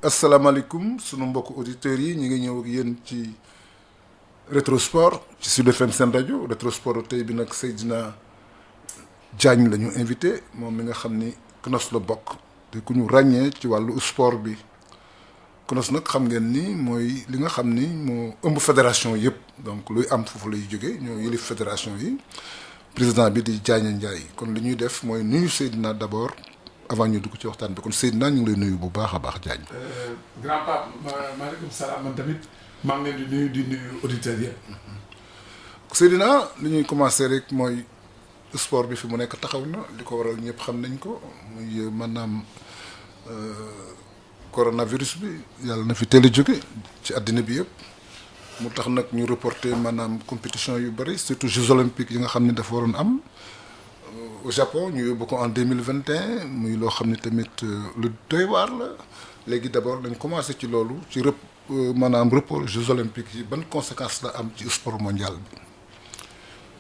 asalaamaaleykum sunu mbokku auditeurs yi ñu ngi ñëw ak yéen ci Rétro Sport ci Sud FM seen rajo Rétro Sport tey bi nag Seydina Diagne la ñu invité moom mi nga xam ni CNOS la bokk te ku ñu ràññee ci wàllu sport bi CNOS nag xam ngeen ni mooy li nga xam ni moo ëmb fédération yëpp donc luy am foofu lay jóge ñoo yëlif fédération yi président bi di Diagne Ndiaye kon li ñuy def mooy nuyu Seydina d'abord avant ñu dugg ci waxtaan bi kon Seydina ñu ngi lay nuyu bu baax a baax Diagne. grand pape maaleykum salaam man tamit maa ngi leen di nuyu auditeurs yëpp. Seydina li ñuy commencé rek mooy sport bi fi mu nekk taxaw na li ko waral ñëpp xam nañ ko muy maanaam coronavirus bi yàlla na fi teel a jóge ci àddina bi yëpp mu tax nag ñu reporter maanaam compétition yu bëri surtout Jeux olympiques yi nga xam ne dafa waroon am. Au Japon ñu yóbbu ko en 2021 muy loo xam ne tamit lu doy waar la léegi d'abord dañ commencé ci loolu ci maanaam report Jeux olympiques yi ban conséquence la am ci sport mondial bi.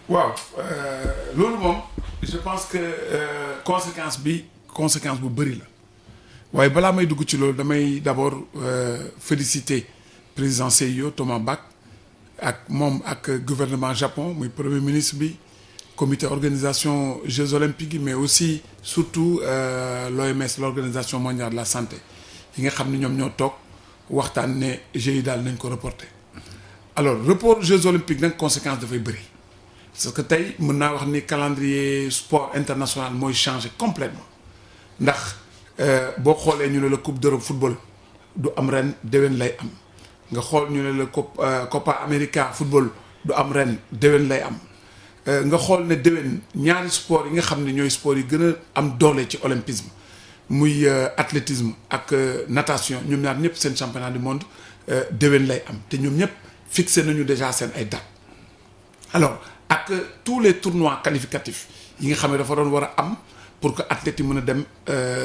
waaw loolu moom je pense que conséquence bu bëri la waaye balaa may dugg ci loolu damay d'abord féliciter président CIO Thomas Bach ak moom ak gouvernement Japon muy premier ministre bi. Comité organisation Jeux olympiques mais aussi surtout l'OMS l'organisation mondiale de la santé yi nga xam ne ñoom ñoo toog waxtaan ne Jeux yi daal nañ ko reporter alors report Jeux olympiques nag conséquence dafay bëri parce que tey mën naa wax ni calendrier sport international mooy changé complètement ndax boo xoolee ñu ne la coupe d'Europe football du am ren déwén lay am nga xool ñu ne la Copa América football du am ren déwén lay am nga xool ne déwén ñaari sport yi nga xam ne ñooy sport yi gën a am doole ci olympisme muy athlétisme ak natation ñoom ñaar ñëpp seen championnat du monde déwén lay am te ñoom ñëpp fixé nañu déjà seen ay dates alors ak tous les tournois qualificatifs yi nga xam ne dafa doon war a am pour que athlètes yi mën a dem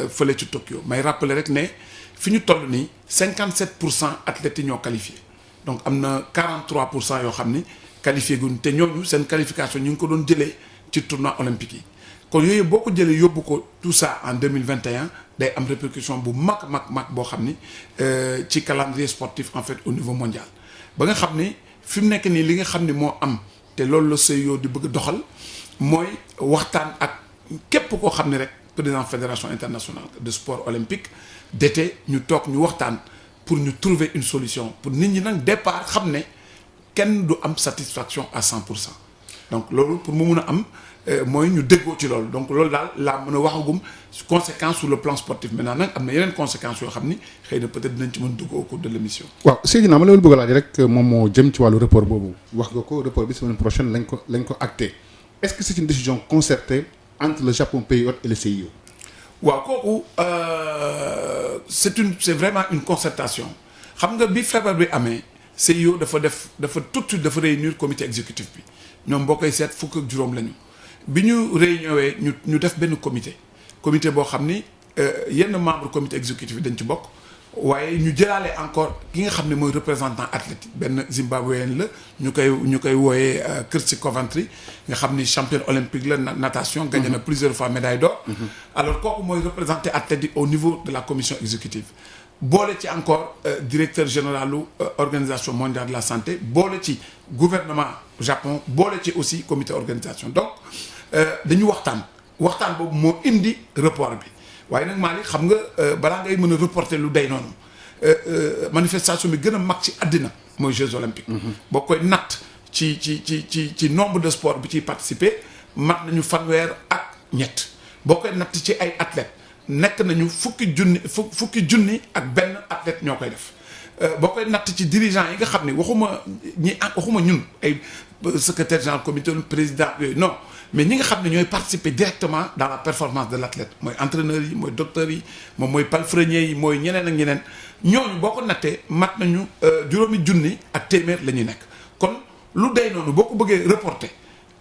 fële ci Tokyo may rappeler rek ne fi ñu toll nii 57% athlètes yi ñoo qualifié donc am na 43% yoo xam ni qualifié guñ te ñooñu seen qualification ñu ngi ko doon jëlee ci tournoi olympique yi kon yooyu boo ko jëlee yóbbu ko tout ça en 2021 day am répercussion bu mag boo xam ni ci calendrier sportif en fait au niveau mondial ba nga xam ni fi mu nekk nii li nga xam ni moo am te loolu la CIO di bëgg doxal mooy waxtaan ak képp koo xam ne rek président fédération internationale de sport olympique d'été ñu toog ñu waxtaan pour ñu trouver une solution pour nit ñi nag départ xam ne kenn du am satisfaction à 100% donc loolu pour mu mun a am mooy ñu déggoo ci loolu donc loolu daal laa mën a waxagum conséquence sur le plan sportif maintenant nag am na yeneen conséquences yoo xam ni xëy na peut-être dinañ ci mën dugg au cours de l'émission. waaw Seydina ma loolu bëgg a laaj rek moom moo jëm ci wàllu report boobu wax nga ko report bi semaine prochaine lañ ko acté est-ce que c'est une décision concertée entre le Japon pays hôte et le CIO. waaw kooku c'est vraiment une concertation xam nga bi feebar bi amee. CIO dafa tout de suite dafa réunir comité exécutif bi ñoom boo koy seet fukk ak juróom lañu bi ñu réunion ñu def benn comité boo xam ni yenn membre comité exécutif bi dañ ci bokk waaye ñu jëlaale encore ki nga xam ne mooy représentant athlète benn Zimbabwéen la ñu koy wooyee Kirsty Coventry nga xam ni championne olympique la natation gagné na plusieurs fois médaille d'or alors kooku mooy représenté athlète yi au niveau de la commission exécutive boole ci encore directeur général organisation mondiale de la santé boole ci gouvernement Japon boole ci aussi comité organisation donc dañu waxtaan boobu moo indi report bi waaye nag Malick xam nga balaa ngay mën a reporter lu day noonu manifestation bi gën a mag ci àddina mooy Jeux olympiques boo koy natt ci nombre de sport bi ciy participer mat nañu fanweer ak ñett boo koy natt ci ay athlètes nekk nañu fukki junni ak benn athlète ñoo koy def boo koy natt ci dirigeants yi nga xam ne waxuma ñun ay secrétaire général comité président yooyu non mais ñi nga xam ne ñooy participer directement dans la performance de l'athlète mooy entraîneurs yi mooy docteurs yi moom mooy palefreniers yi mooy ñeneen ak ñeneen ñooñu boo ko nattee mat nañu juróomi junni ak téeméer la ñuy nekk kon lu day noonu boo ko bëggee reporter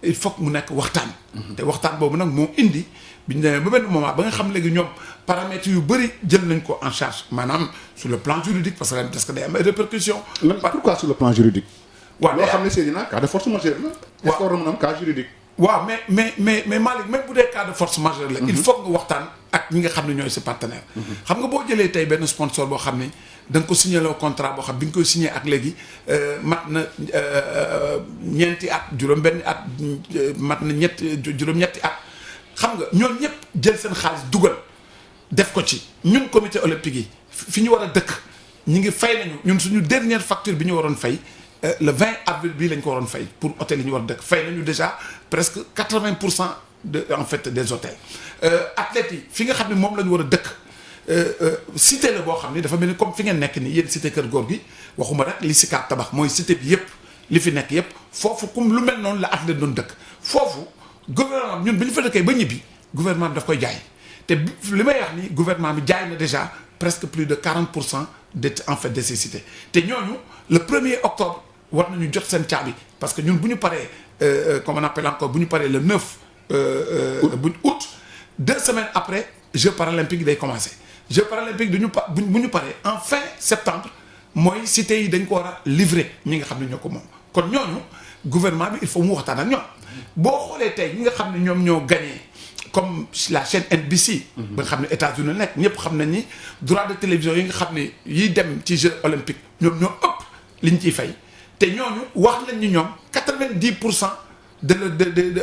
il faut que mu nekk waxtaan te waxtaan boobu nag moo indi bi ñu demee ba benn moment ba nga xam léegi ñoom paramètres yu bëri jël nañ ko en charge maanaam sur le plan juridique parce que day am ay répercussions. pourquoi sur le plan juridique. waaw loo xam ne Seydina cas de force majeure la. est-ce que war na mën a am cas juridique. waaw mais Malick même bu dee cas de force majeure la. il faut nga waxtaan ak ñi nga xam ne ñooy sa partenaire xam nga boo jëlee tey benn sponsor boo xam ne da nga ko signé loo contrat boo xam bi nga koy signé ak léegi mat na ñeenti at juróom-benn at mat na juróom-ñetti at xam nga ñooñu ñëpp jël seen xaalis dugal def ko ci ñun comité olympique yi fi ñu war a dëkk ñu ngi fay nañu ñun suñu dernière facture bi ñu waroon fay le 20 avril bii lañ ko waroon fay pour hôtel yi ñu war a dëkk fay nañu déjà presque 80% de en fait des hôtels athlètes yi fi nga xam ne moom la ñu war a dëkk cité la boo xam ne dafa mel ni comme fi ngeen nekk nii yéen cité Kër Góor gi waxuma rek li Sicap tabax mooy cité bi yëpp li fi nekk yëpp foofu comme lu mel noonu la athlète doon dëkk foofu gouvernement ñun bi ñu fa dëkkee ba ñibbi gouvernement bi daf koy jaay te li may wax ni gouvernement bi jaay na déjà presque plus de 40% de en fait de ces cités te ñooñu le 1er octobre war nañu jot seen caabi parce que ñun bu ñu paree comme on appelle encore bu ñu paree le 9 août 2 semaines après Jeux paralympiques day commencé Jeux paralympiques bu ñu paree en fin septembre mooy cités yi dañ ko war a livrer ñi nga xam ne ñoo ko moom kon ñooñu gouvernement bi il faut mu waxtaan ak ñoom boo xoolee tey ñi nga xam ne ñoom ñoo gagné comme la chaîne NBC ba nga xam ne États-Unis nekk ñëpp xam nañ ni droit de télévision yi nga xam ne yiy dem ci Jeux olympiques ñoom ñoo ëpp li ñu ciy fay te ñooñu wax nañ ni ñoom 90%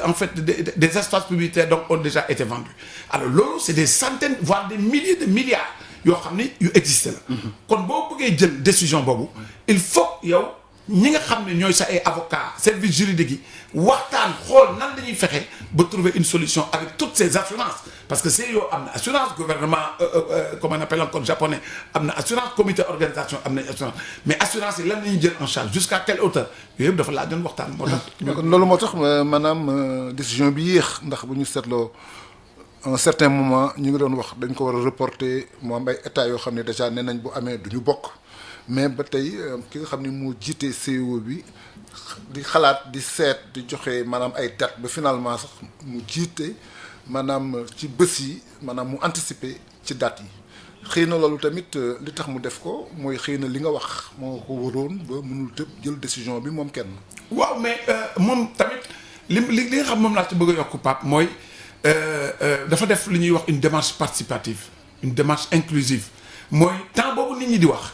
en fait des espaces publicitaires donc ont déjà été vendus alors loolu c'est des centaines voire des milliers de milliards yoo xam ni yu existé la kon boo bëggee jël décision boobu il faut yow ñi nga xam ne ñooy sa ay avocats service juridique yi waxtaan xool nan dañuy fexe ba trouver une solution avec toutes ces assurances parce que CIO am na assurance gouvernement comme on appelle encore japonais am na assurance comité organisation am na assurance mais assurance yi lan la ñuy jël en charge jusqu'à quelle hauteur yooyu yëpp dafa laa doon waxtaan moo tax loolu moo tax maanaam décision bi yéex ndax bu ñu seetloo un certain moment ñu ngi doon wax dañ ko war a reporter mu am ay état yoo xam ne déjà nee nañ bu amee du ñu bokk mais ba tey ki nga xam ne moo jiite CEO bi di xalaat di seet di joxe maanaam ay date ba finalement sax mu jiite maanaam ci bés yi maanaam mu anticiper ci date yi xëy na loolu tamit li tax mu def ko mooy xëy na li nga wax moo ko waroon ba mënul tëb jël décision bi moom kenn. waaw mais moom tamit li nga xam moom laa ci bëgg a yokk Pape mooy dafa def li ñuy wax une démarche participative une démarche inclusive mooy temps boobu nit ñi di wax.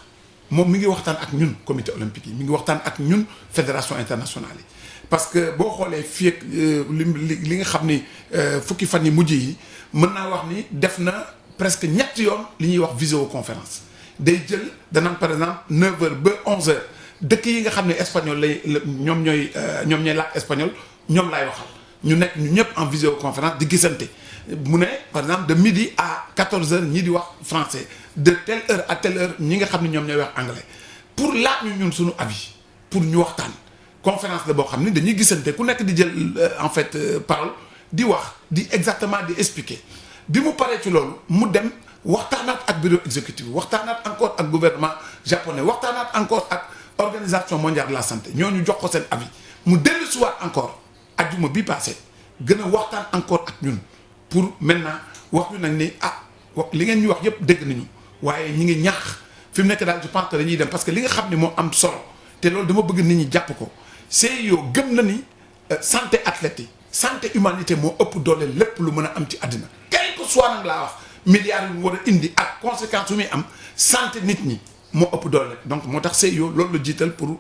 moom mi ngi waxtaan ak ñun comité olympique yi mi ngi waxtaan ak ñun fédération internationale yi parce que boo xoolee fii ak li nga xam ni fukki fan yi mujj yi mën naa wax ni def na presque ñetti yoon li ñuy wax visioconférence day jël danaan par exemple 9h ba 11h dëkk yi nga xam ne espagnol lay ñoom ñooy làkk espagnol ñoom laay waxal ñu nekk ñu ñëpp en visioconférence di gisante mu ne par exemple de midi à 14h ñii di wax français de telle heure à telle heure ñi nga xam ne ñoom ñooy wax anglais pour laaj ñu ñun suñu avis pour ñu waxtaan conférence la boo xam ne dañuy gisante ku nekk di jël en fait parole di wax di exactement di expliquer bi mu paree ci loolu mu dem waxtaanaat ak bureau exécutif waxtaanaat encore ak gouvernement japonais waxtaanaat encore ak organisation mondiale de la santé ñooñu jox ko seen avis mu dellu si waat encore ajjuma bi passé gën a waxtaan encore ak ñun pour maintenant wax ñu nag ni li ngeen ñu wax yëpp dégg nañu waaye ñi ngi ñaax fi mu nekk daal je pense que dañuy dem parce que li nga xam ne moo am solo te loolu dama bëgg nit ñi jàpp ko CIO gëm na ni santé athlète yi santé humanité moo ëpp doole lépp lu mën a am ci àddina quel que soit nag laa wax milliards yu mu war a indi ak conséquences yu muy am santé nit ñi moo ëpp doole donc moo tax CIO loolu la jiital pour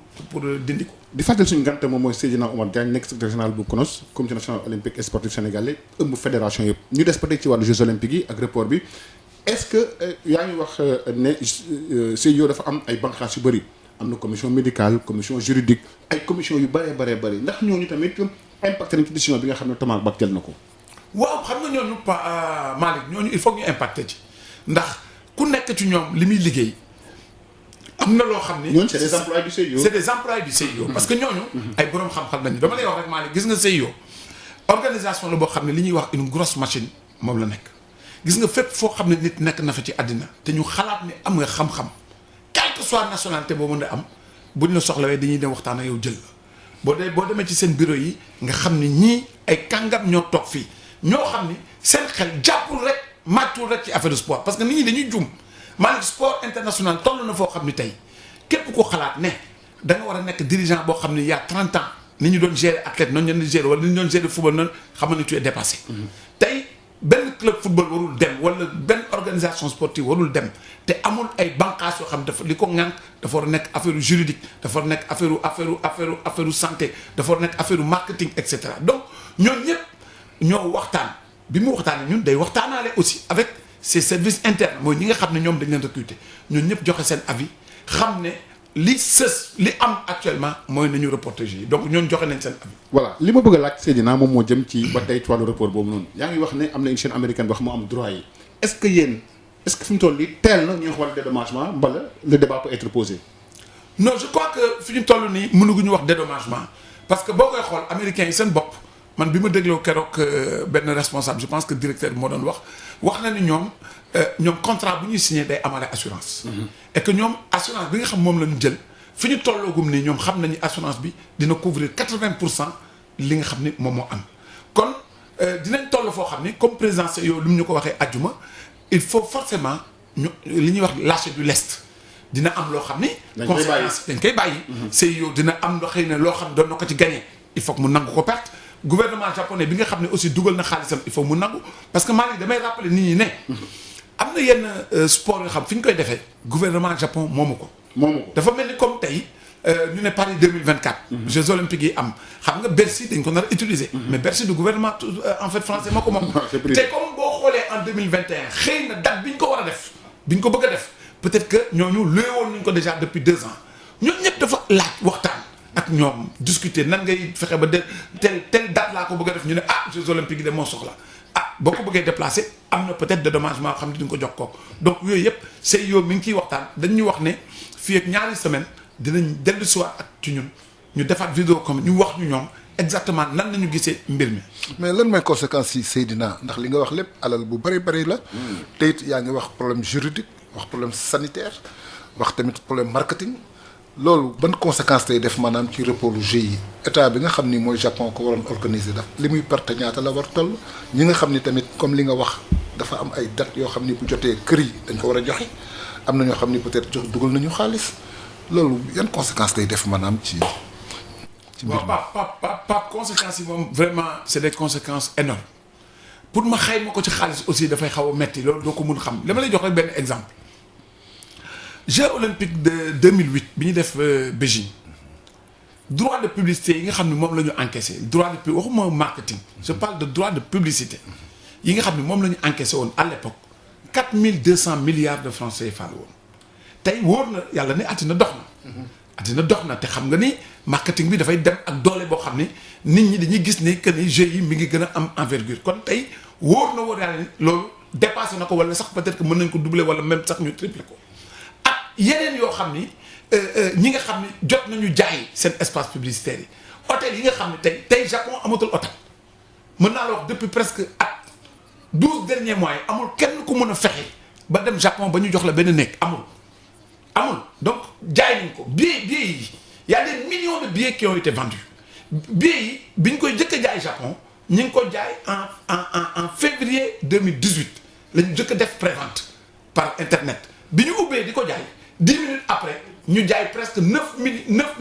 dindi ko. di fàttali suñu gante moom mooy Seydina Omar Diagne nekk secrétaire général bu CNOS comité national olympique et sportif sénégalais ëmb fédération yëpp ñu des peut-être ci wàllu Jeux olympiques yi ak report bi est-ce que yaa ngi wax ne CIO dafa am ay banqaas yu bëri am na commission médicale commission juridique ay commission yu bëree bëri ndax ñooñu tamit impacté nañ ci décision bi nga xam ne Thomas Bach jël na ko. waaw xam nga ñooñu Malick ñooñu il faut ñu impacté ci ndax ku nekk ci ñoom li muy liggéey. am na loo xam ni ñooñu c'est des employés du CIO. c'est des employés du CIO parce que ñooñu. ay borom xam-xam lañu dama lay wax rek maa gis nga CIO organisation la boo xam ne li ñuy wax une grosse machine moom la nekk. gis nga fépp foo xam ne nit nekk na fa ci àddina te ñu xalaat ne am nga xam-xam quelle que soit nationalité boo mën a am buñ la soxlawee dañuy dem waxtaan ak yow jël la boo demee ci seen bureau yi nga xam ni ñii ay kàngam ñoo toog fii ñoo xam ni seen xel jàppul rek màccul rek ci affaire de sport parce que nit ñi dañuy juum. maanaam sport international toll na foo xam ni tey képp ko xalaat ne da nga war a nekk dirigeant boo xam ni y a 30 ans ni ñu doon gérer athlète noonu ñu doon gérer wala ni ñu doon gérer football noonu xam nga ne tu es dépassé. tey benn club football warul dem wala benn organisation sportive warul dem te amul ay bànqaas yoo xam dafa li ko ŋànk dafa war a nekk affaire juridique dafa war a nekk affaire santé dafa war a nekk affaire marketing et cetera donc ñooñu ñëpp ñoo waxtaan bi mu waxtaanee ñun day waxtaanaale aussi avec ces services internes mooy ñi nga xam ne ñoom dañ leen recruter ñun ñëpp joxe seen avis xam ne li am actuellement mooy nañu reporter yi donc ñooñu joxe nañ seen avis. voilà li ma bëgg a laaj Seydina moom moo jëm ci ba tey ci wàllu report boobu noonu yaa ngi wax ne am na une chaîne américaine boo xam moo am droit yi est-ce que fi mu toll nii teel na ñu wax wàllu dédommagement mbala le débat peut être posé. non je crois que fi ñu toll nii mënuguñu wax dédommagement parce que boo koy xool américains yi seen bopp man bi ma dégloo keroog benn responsable je pense que directeur bi moo doon wax na ni ñoom contrat bu ñuy signé day amaale assurance. et que ñoom assurance bi nga xam moom la ñu jël fi ñu tolloogum nii ñoom xam nañu assurance bi dina couvrir 80% li nga xam ni moom moo am kon dinañ toll foo xam ni comme président yow lu mu ñu ko waxee ajjuma il faut forcément ñu li ñuy wax lâcher du lest dina am loo xam ni. conséquence dañ koy bàyyi. yow dina am loo xëy na loo xam doon na ko ci gagné il faut que mu nangu ko perte. gouvernement japonais bi nga xam ne aussi dugal na xaalisam il faut mu nangu parce que Malick damay rappeler nit ñi ne am na yenn sport yoo xam fi ñu koy defee gouvernement Japon moomu ko. dafa mel ni comme tey ñu ne Paris 2024. Jeux olympiques yi am xam nga Bercy dañ ko nar a utiliser. mais Bercy du gouvernement en fait français moo ko moom. te comme boo xoolee en 2021 xëy na date bi ñu ko war a def bi ñu ko bëgg a def peut-être que ñooñu loué woon nañu ko déjà depuis 2 ans ñooñu ñëpp dafa laaj waxtaan. ak ñoom discuter nan ngay fexe ba tel date laa ko bëgg a def ñu ne Jeux olympiques yi de moo soxla boo ko bëggee déplacer am na peut-être dédommagement xam ne di nga ko jox ko donc yooyu yëpp yow mi ngi ciy waxtaan dañ ñu wax ne fii ak ñaari semaine dinañ dellu si waat ak ci ñun ñu defaat vidéo comme ñu wax ñu ñoom exactement nan nañu gisee mbir mi. mais lan mooy conséquence yi Seydina ndax li nga wax lépp alal bu bëri la. te it yaa ngi wax problème juridique wax problème sanitaire wax tamit problème marketing. loolu ban conséquence tey def maanaam ci report Jeux yi état bi nga xam ni mooy Japon ko waroon organiser daf li muy perte ñaata la war toll ñi nga xam ni tamit comme li nga wax dafa am ay date yoo xam ni bu jotee kër yi dañ ko war a joxe am na ñoo xam ni peut-être dugal nañu xaalis loolu yan conséquence tey def maanaam ci mbir mi. pas conséquences yi moom vraiment c'est des conséquences énormes pour ma xayma ko ci xaalis aussi dafay xaw a metti loolu doo ko mun xam li ma lay jox rek benn exemple. Jeux olympiques de 2008 bi ñu def Beijing droit de publicité yi nga xam ne moom la ñu encaissé droit de publicité waxuma marketing je parle de droit de publicité yi nga xam ne moom la ñu encaissé woon à l'époque 4200 milliards de francs CFA la woon tey wóor na yàlla ne àddina dox na. àddina dox na te xam nga ni marketing bi dafay dem ak doole boo xam ne nit ñi dañuy gis ne que ni Jeux yi mi ngi gën a am envergure kon tey wóor na yàlla ni loolu dépassé na ko wala sax peut-être que mën nañ ko doubler wala même sax ñu tripler ko. yeneen yoo xam ni ñi nga xam ni jot nañu jaay seen espace publicitaire yi hôtel yi nga xam ne tey Japon amatul hôtel mën naa la wax depuis presque 12 derniers mois yi amul kenn ku mën a fexe ba dem Japon ba ñu jox la benn nekk amul donc jaay nañ ko billets yi y a des millions de billets qui ont été vendus billets yi bi ñu koy jëkk a jaay Japon ñu ngi ko jaay en février 2018 la ñu jëkk a def prévente par internet bi ñu ubbee di ko jaay 10 minutes après ñu jaay presque 900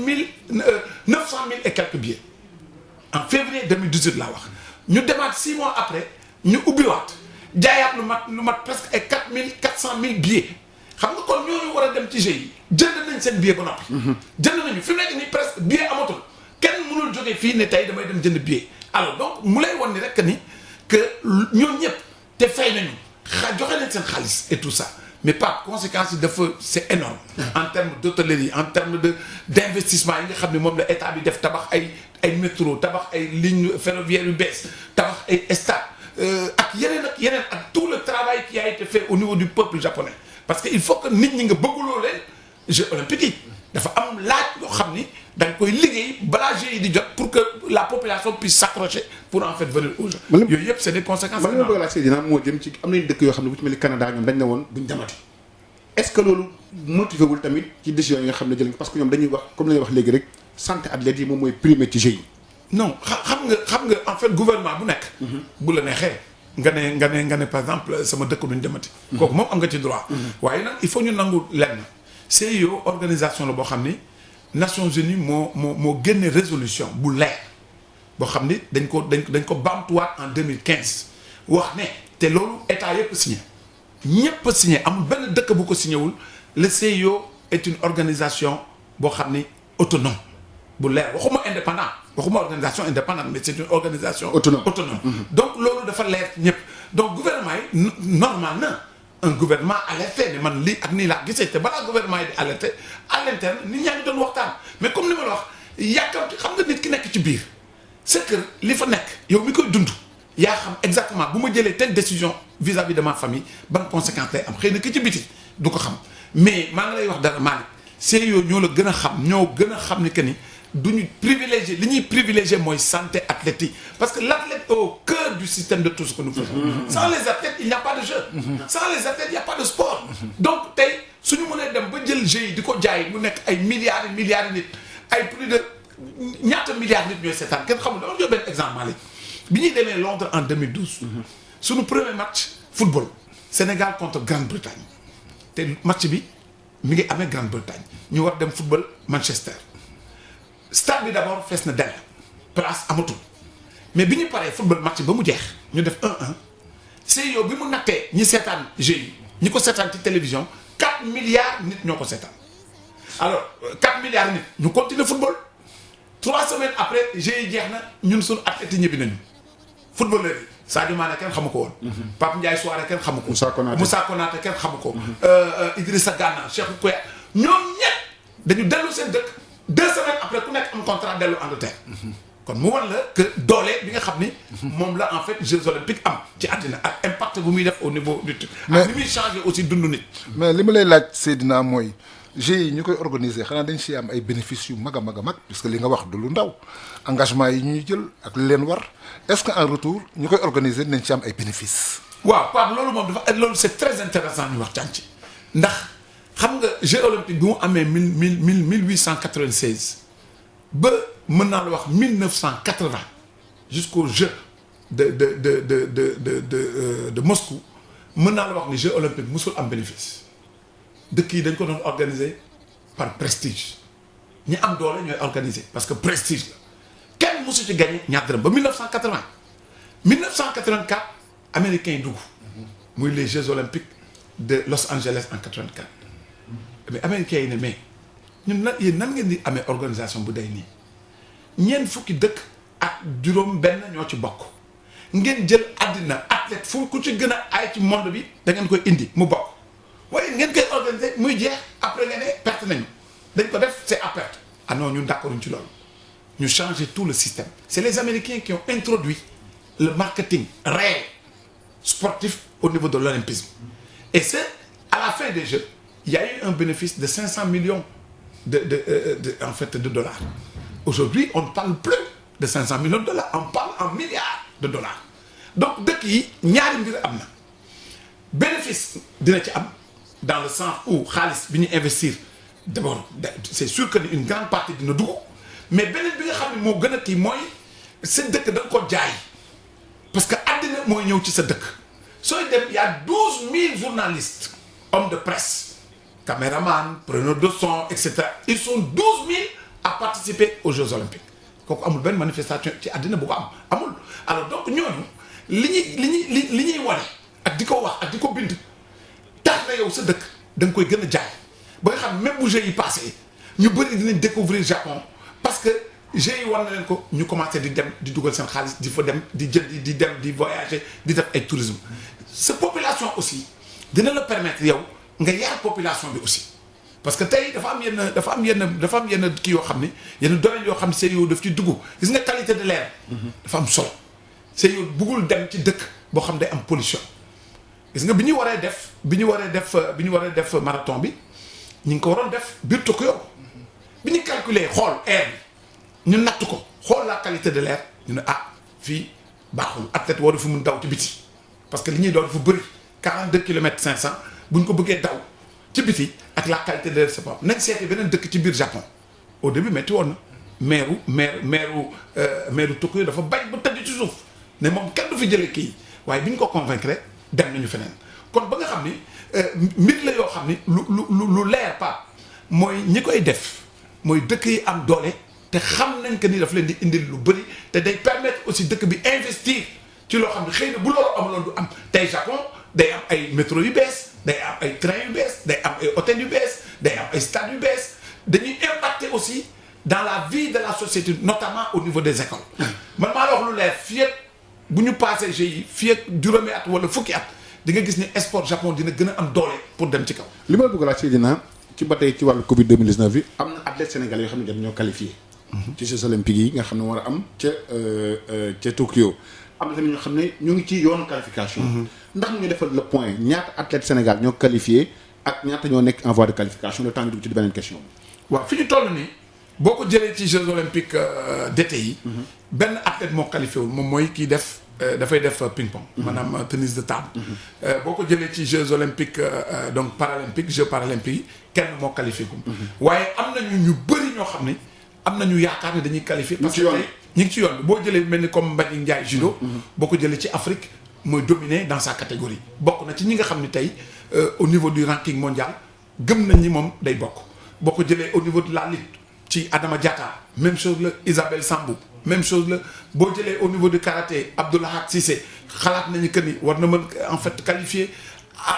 000 et quelques billets en février 2018 laa wax ñu demaat 6 mois après ñu ubbiwaat jaayaat lu mat presque ay 400 000 billets xam nga kon ñooñu war a dem ci Jeux yi jënd nañ seen billet ba noppi. jënd nañu fi mu nekk nii presque billet amatul kenn mënul jógee fii ne tey damay dem jënd billet alors donc mu lay wan ni rek ni que ñoom ñëpp te fay nañu joxe nañ seen xaalis et tout ça. mais pas conséquences yi dafa c'est énorme en termes d'hôtellerie en termes d'investissement yi nga xam ne moom la état bi def tabax ay métro tabax ay lignes ferroviaires yu bees tabax ay stades ak yeneen ak tout le travail qui a été fait au niveau du peuple japonais parce que il faut que nit ñi nga bëgguloo leen Jeux olympiques yi dafa am laaj yoo xam ni dañ koy liggéey balaa Jeux yi di jot pour que la population puisse s'accrocher pour en fait venir aux Jeux. yooyu yëpp c'est des conséquences. man li ma bëgg a laaj Seydina moo jëm ci am nañu dëkk yoo xam ne bu ci mel ni Canada ñoom dañ ne woon duñ demati est-ce que loolu motivé wul tamit ci décision yi nga xam ne jël parce que ñoom dañuy wax comme la ñuy wax léegi rek santé athlètes yi moom mooy primé ci Jeux yi. non xam nga en fait gouvernement bu nekk. bu la neexee nga ne par exemple sama dëkk duñ demati. kooku moom am nga ci droit. waaye nag il faut ñu nangu lenn CIO organisation la boo xam ni Nations Unies moo génne résolution bu leer boo xam ni dañ ko baamtuwaat en 2015 wax ne te loolu état yëpp signé ñëpp a signé amul benn dëkk bu ko signé wul le CIO est une organisation boo xam ni autonome bu leer waxuma indépendant waxuma organisation indépendante mais c'est une organisation autonome donc loolu dafa leer ñëpp donc gouvernement yi normal na un gouvernement alerté ne man lii ak nii laa gisee te balaa gouvernement yi di alerté à l'interne nit ñaa ngi doon waxtaan mais comme ni ma la wax yàkkamti xam nga nit ki nekk ci biir c'est que li fa nekk yow mi koy dund yaa xam exactement bu ma jëlee telle décision vis-à-vis de ma famille ban conséquence lay am xëy na ki ci biti du ko xam mais maa ngi lay wax dara Malick CIO ñoo la gën a xam ñoo gën a xam ni que ni duñu privilégié li ñuy privilégié mooy santé athlétique parce que l'athlète est au cœur du système de tout ce que nous faisons. Sans les athlètes il n'y a pas de jeu. Sans les athlètes il n'y a pas de sport. donc tey suñu mënee dem ba jël jeu yi di ko jaay mu nekk ay milliards et milliards de nit ay plus de ñaata milliards nit ñooy seetaan kenn xamul dama jox benn exemple Malick bi ñuy demee Londres en 2012. suñu premier match football Sénégal contre Grande-Bretagne te match bi mi ngi amee Grande-Bretagne ñu war dem football Manchester. stade bi d'abord fees na dell place amatul mais bi ñu paree football match ba mu jeex ñu def 1-1 CIO bi mu nattee ñi seetaan jeu yi ñi ko seetaan ci télévision 4 milliards nit ñoo ko seetaan alors 4 milliards nit ñu continuer football 3 semaines après jeu yi jeex na ñun suñu athlètes yi ñibbi nañu footballeur yi Sadio Mané kenn xamu ko woon. Pape Ndiaye Souaré kenn xamu ko. Moussa Konaté kenn xamu ko. Idrissa Gana Cheikhou Kouyaté ñoom ñett dañu dellu seen dëkk 2 semaines après ku nekk am contrat dellu Angleterre. kon mu war la que doole bi nga xam ni. moom la en fait Jeux olympiques am ci àddina ak impact bu muy def au niveau du. mais ak ni muy changer aussi dundu nit. mais li ma lay laaj Seydina mooy Jeux yi ñu koy organiser xanaa dañ si am ay bénéfices yu mag a mag a mag puisque li nga wax du lu ndaw engagement yi ñuy jël ak li leen war est-ce que en retour ñu koy organiser nañ ci am ay bénéfices. waaw Pape loolu moom dafa loolu c'est très intéressant ñu wax ci ndax xam nga Jeux olympiques bi mu amee 1896 ba mën naa la wax 1980 jusqu'au Jeux de Moscou mën naa la wax ni Jeux olympiques musul am bénéfice. dëkk yi dañ ko doon organiser par prestige ñi am doole ñooy organiser parce que prestige la kenn mosu ci gagné ñaar dërëm ba 1980 1984 américains yi dugg muy les Jeux olympiques de Los Angeles en 84 mais américains yi ne mais ñun nan yéen nan ngeen di amee organisation bu day nii ñeent fukki dëkk ak juróom benn ñoo ci bokk ngeen jël àddina athlète fu ku ci gën a ay ci monde bi da ngeen koy indi mu bokk waaye ngeen koy organiser muy jeex après nga ne perte nañu dañ ko def c'est à perte ah non ñun d'accord ci loolu ñu changer tout le système c'est les Américains qui ont introduit le marketing réel sportif au niveau de l'olympisme et c'est à la fin des Jeux il y a eu un bénéfice de 500 millions en fait de dollars aujourd'hui on ne parle plus de 500 millions de dollars on parle en milliards de dollars donc dëkk yi ñaari mbir am na bénéfice dina ci am dans le sens où xaalis bi ñu investir d'abord c'est sûr que une grande partie dina dugg mais beneen bi nga xam ne moo gën a kii mooy sa dëkk da nga ko jaay parce que àddina mooy ñëw ci sa dëkk sooy dem y a 12 000 journalistes hommes de presse caméramans preneurs de son et cetera ils sont 12 000 à participer aux Jeux olympiques kooku amul benn manifestation ci àddina bu ko am amul alors donc ñooñu li ñuy wane ak di ko wax ak di ko bind tax na yow sa dëkk da nga koy gën a jaay ba nga xam même bu Jeux yi passé ñu bëri dinañ découvrir Japon parce que Jeux yi war na leen ko ñu commencé di dem di dugal seen xaalis di fa dem di jël di dem di voyager di def ay tourisme sa population aussi dina la permettre yow nga yaar population bi aussi parce que tey dafa am yenn kii yoo xam ni yenn domaines yoo xam ne c'est yow daf ci dugg gis nga qualité de l'air dafa am solo c'est yow buggul dem ci dëkk boo xam day am pollution gis nga bi ñu waree def marathon bi ñu ngi ko waroon def biir Tokyo bi ñu calculer xool air bi ñu natt ko xool la qualité de l'air ñu ne fii baaxul athlète waru fi mun daw ci biti parce que li ñuy daw dafa bëri 42 kilomètres 500 bu ñu ko bëggee daw ci biti ak la qualité de l'air c'est pas nañ seeti beneen dëkk ci biir Japon au début métti woon na maire Tokyo dafa bañ ba tëdd ci suuf ne moom kenn du fi jëlee kii waaye bi ñu ko convaincre dem nañu feneen kon ba nga xam ni mbir la yoo xam ni lu leer pas mooy ñi koy def mooy dëkk yi am doole te xam nañ que ni daf leen di indil lu bëri te day permettre aussi dëkk bi investir ci loo xam ne xëy na bu loolu amuloon du am tey Japon day am ay métro yu bees day am ay train yu bees day am ay hôtel yu bees day am ay stade yu bees dañuy impacter aussi dans la vie de la société notamment au niveau des écoles man maa la wax lu leer fii ak bu ñu passé GIE fii ak juróomi at wala fukki at di nga gis ne sport Japon dina gën a am doole pour dem ci kaw. li ma bëgg laa Seydina ci ba tey ci wàllu Covid 2019 bi am na athlètes sénégalais yoo xam ne jot ñoo qualifié. ci Jeux olympiques yi nga xam ne war a am ca Tokyo. am na tamit ñoo xam ne ñu ngi ci yoonu qualification. ndax ñu defal le point ñaata athlètes Sénégal ñoo qualifié ak ñaata ñoo nekk en voie de qualification le temps ñu dugg ci beneen question bi. waaw fi ñu toll nii boo ko jëlee ci Jeux olympiques d'été yi. benn athlète moo qualifié wul moom mooy kii def dafay def ping pong. maanaam tennis de table. boo ko jëlee ci Jeux olympiques donc paralympiques Jeux paralympiques yi kenn moo qualifié ko. waaye am nañu ñu bëri ñoo xam ne am nañu yaakaar ne dañuy qualifié. parce que tey ñu ngi ci yoon boo jëlee mel ni comme Mbagnick Ndiaye judo. boo ko jëlee ci Afrique mooy dominé dans sa catégorie. bokk na ci ñi nga xam ne tey au niveau du ranking mondial gëm nañ ni moom day bokk. boo ko jëlee au niveau de la lutte ci Adama Diatta même chose la Isabelle Sambou même chose la boo jëlee au niveau du karaté Abdoulaye Cissé xalaat nañu que ni war na mën en fait qualifié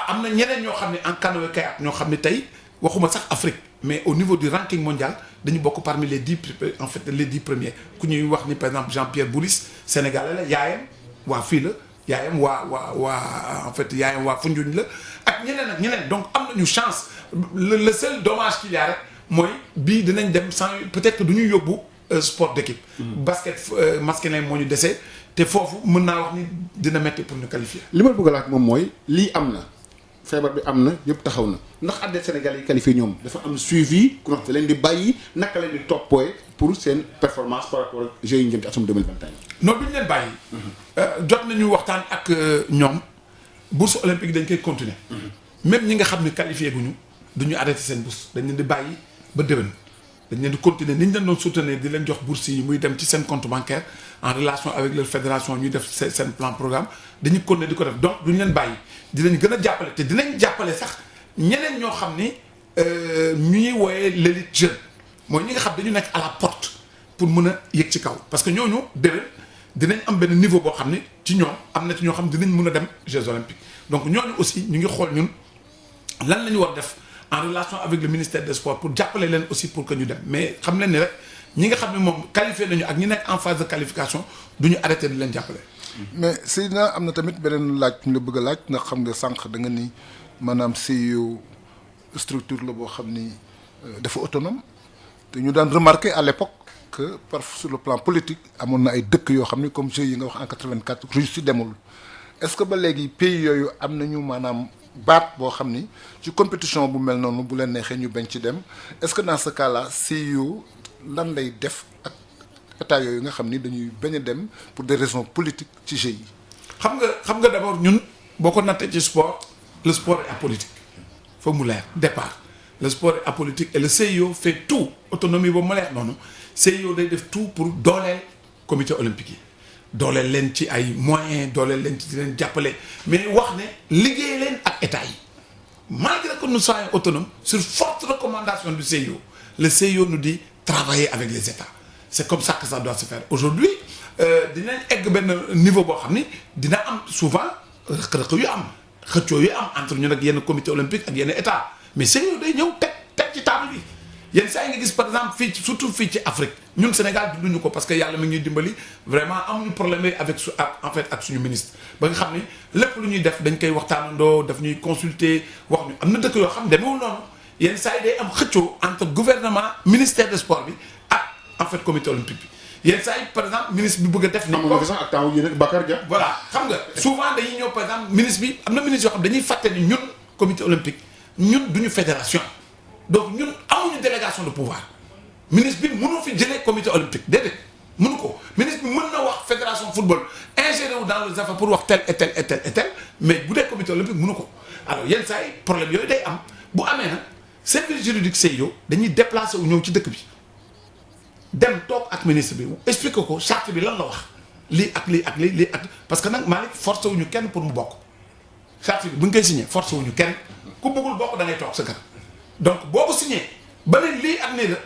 am na ñeneen ñoo xam ne en canoë kayak ñoo xam ne tey waxuma sax Afrique mais au niveau du ranking mondial dañu bokk parmi les 10 en fait les 10 premiers ku ñuy wax ni par exemple Jean-Pierre Boulis sénégalais la yaayam waa fii la yaayam waa en fait yaayam waa Foundiougne la ak ñeneen donc am nañu chance le seul dommage qu'il y a rek mooy bii dinañ dem sans peut-être que du ñu yóbbu sport d'équipe. basket masculin moo ñu dese te foofu mën naa wax ni dina metti pour ñu qualifier. li ma bëgg a laaj moom mooy lii am na feebar bi am na yëpp taxaw na ndax athlètes sénégalais yi qualifié ñoom dafa am suivi ku nga leen di bàyyi naka leen di toppooy pour seen performance par rapport ak Jeux yi ñu jëm ci atum 2021. non duñ leen bàyyi. jot nañu waxtaan ak ñoom bourse olympique dañ koy continuer. même ñi nga xam ne qualifié guñu duñu arrêté seen bourse dañ leen di bàyyi ba déwén. dañ leen di continuer ni ñu leen doon soutenir di leen jox bourse yi muy dem ci seen compte bancaire en relation avec leur fédération ñuy def seen plan programme dañuy continuer di ko def donc duñu leen bàyyi dinañ gën a jàppale te dinañ jàppale sax ñeneen ñoo xam ni ñu ñuy wooyee l'élite jeune mooy ñi nga xam dañu nekk à la porte pour mën a yëg ci kaw parce que ñooñu déwén dinañ am benn niveau boo xam ni ci ñoom am na ci ñoo xam dinañ mën a dem Jeux olympiques donc ñooñu aussi ñu ngi xool ñun lan la ñu war def en relation avec le ministère des sports pour jàppale leen aussi pour que ñu dem mais xam leen ni rek ñi nga xam ne moom qualifié nañu ak ñi nekk en phase de qualification du ñu arrêté di leen jàppale. mais Seydina am na tamit beneen laaj ñu la bëgg a laaj ndax xam nga sànq da nga ni maanaam CIO structure la boo xam ni dafa autonome te ñu daan remarqué à l'époque que par sur le plan politique amoon na ay dëkk yoo xam ni comme Jeux yi nga wax en 84 Russie demul est-ce que ba léegi pays yooyu am nañu maanaam. baat boo xam ni ci compétition bu mel noonu bu leen neexee ñu bañ ci dem est-ce que dans ce cas-là CIO lan lay def ak état yooyu nga xam ni dañuy bañ a dem pour des raisons politiques ci Jeux yi. xam nga d'abord ñun boo ko nattee ci sport le sport est apolitique foog mu leer départ le sport est apolitique et le CIO fait tout autonomie boobu ma leer noonu CIO day def tout pour dooleel comité olympique yi. dooleel leen ci ay moyens dooleel leen ci leen jàppale mais wax ne liggéey leen ak état yi malgré que nous soyons autonomes sur forte recommandation du CIO le CIO nous dit travailler avec les états c'est comme ça que ça doit se faire aujourd'hui dinañ egg benn niveau boo xam ni dina am souvent rëq-rëq yu am xëccoo yu am entre ñun ak yenn comité olympique ak yenn état mais CIO day ñëw teg ci table bi yenn saa yi nga gis par exemple fii surtout fii ci Afrique ñun Sénégal dunduñu ko parce que yàlla mi ngi ñuy dimbali vraiment amuñu problème avec en fait ak suñu ministre ba nga xam ni lépp lu ñuy def dañ koy waxtaanandoo daf ñuy consulter wax ñu am na dëkk yoo xam demeewul noonu yenn saa yi day am xëccoo entre gouvernement ministère des sports bi ak en fait comité olympique bi yenn saa yi par exemple ministre bi bëgg a def. amoon na fi sax ak temps yii rek Bakar Dia. voilà xam nga souvent dañuy ñëw par exemple ministre bi am na ministre yoo xam dañuy fàtte ni ñun comité olympique ñun duñu fédération. donc ñun amuñu délégation de pouvoir ministre bi mënoo fi jëlee comité olympique déedéet mënu ko ministre bi mën na wax fédération football ingéré wu dans les affaires pour wax tel et tel et tel et tel mais bu dee comité olympique mënu ko alors yenn saa yi problème yooyu day am bu amee nag service juridique CIO dañuy déplacé wu ñëw ci dëkk bi dem toog ak ministre bi expliqué ko charte bi lan la wax lii ak lii ak lii ak parce que nag Malick forcé wuñu kenn pour mu bokk charte bi bu ñu koy signé forcé wuñu kenn ku bëggul bokk da ngay toog sa kër donc boo ko signé ba ne lii ak nii la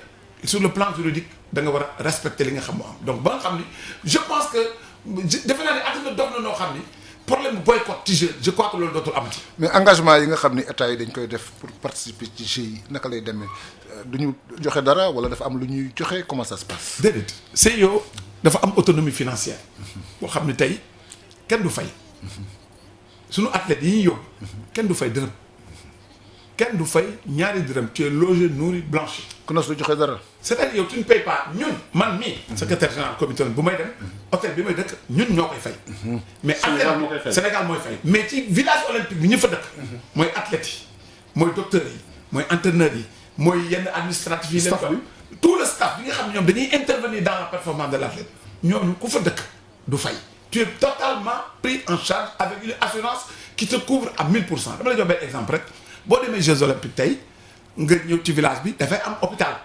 sur le plan juridique da nga war a respecter li nga xam moo am donc ba nga xam ni je pense que defe naa ne àdduna dox na noo xam ni problème boycott ci jeu je crois que loolu dootul amati. mais engagement yi nga xam ni état yi dañ koy def pour participer ci jeux yi naka lay demee du ñu joxe dara wala dafa am lu ñuy joxe comment ça se passe. déedéet CIO dafa am autonomie financière boo xam ne tey kenn du fay sunu athlètes yi ñuy yóbbu kenn du fay dërëm kenn du fay ñaari dërëm tu es logé nourri blanchi. CNOSS du joxe dara. c'est-à-dire yow tu ne payes pas ñun man mii. secrétaire général comité bu may dem hôtel bi may dëkk ñun ñoo koy fay. mais Sénégal moo koy fay Sénégal mooy fay. mais ci village olympique bi ñu fa dëkk. mooy athlètes yi mooy docteurs yi mooy entraîneurs yi mooy yenn administratifs yi. staff bi tout le staff bi nga xam ne ñoom dañuy intervenir dans la performance de l'athlète ñooñu ku fa dëkk du fay. tu es totalement pris en charge avec une assurance qui te couvre à 1000%. dama la jox benn exemple rek boo demee Jeux olympiques tey nga ñëw ci village bi dafay am hôpital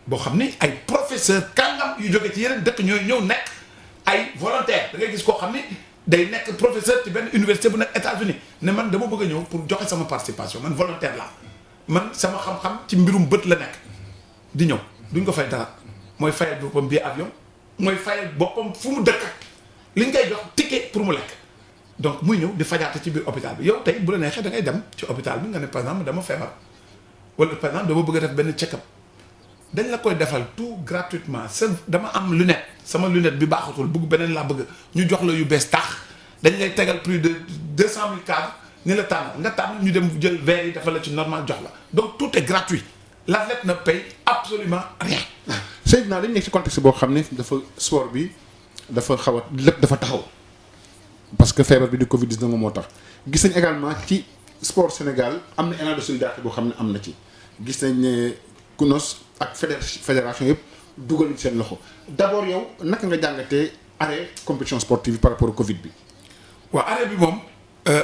boo xam ni ay professeurs kàngam yu jóge ci yeneen dëkk ñooy ñëw nekk ay volontaires da ngay gis koo xam ni day nekk professeur ci benn université bu nekk États-Unis ne man dama bëgg a ñëw pour joxe sama participation man volontaire laa man sama xam-xam ci mbirum bët la nekk di ñëw duñ ko fay dara mooy fayal boppam billet avion mooy fayal boppam fu mu dëkk li ñu koy jox ticket pour mu lekk donc muy ñëw di fajaate ci biir hôpital bi yow tey bu la neexee da ngay dem ci hôpital bi nga ne par exemple dama feebar wala par exemple dama bëgg a def benn check-up dañ la koy defal tout gratuitement dama am lunette sama lunette bi baaxatul bëgg beneen laa bëgg ñu jox la yu bees tax dañ lay tegal plus de 200 000 cadres ni la tànn nga tànn ñu dem jël verre yi dafa la ci normal jox la donc tout est gratuit l'athlète ne paye absolument rien. Seydina dañ nekk ci contexte boo xam ne dafa sport bi dafa xaw a lépp dafa taxaw parce que feebar bi di Covid 19 moo tax gis nañ également ci sport Sénégal am na élan de solidarité boo xam ne am na ci gis nañ ne CNOSS ak fédération yëpp dugal nañ seen loxo d'abord yow naka nga jàngatee arrêt compétition sportive par rapport au Covid bi. waaw arrêt bi moom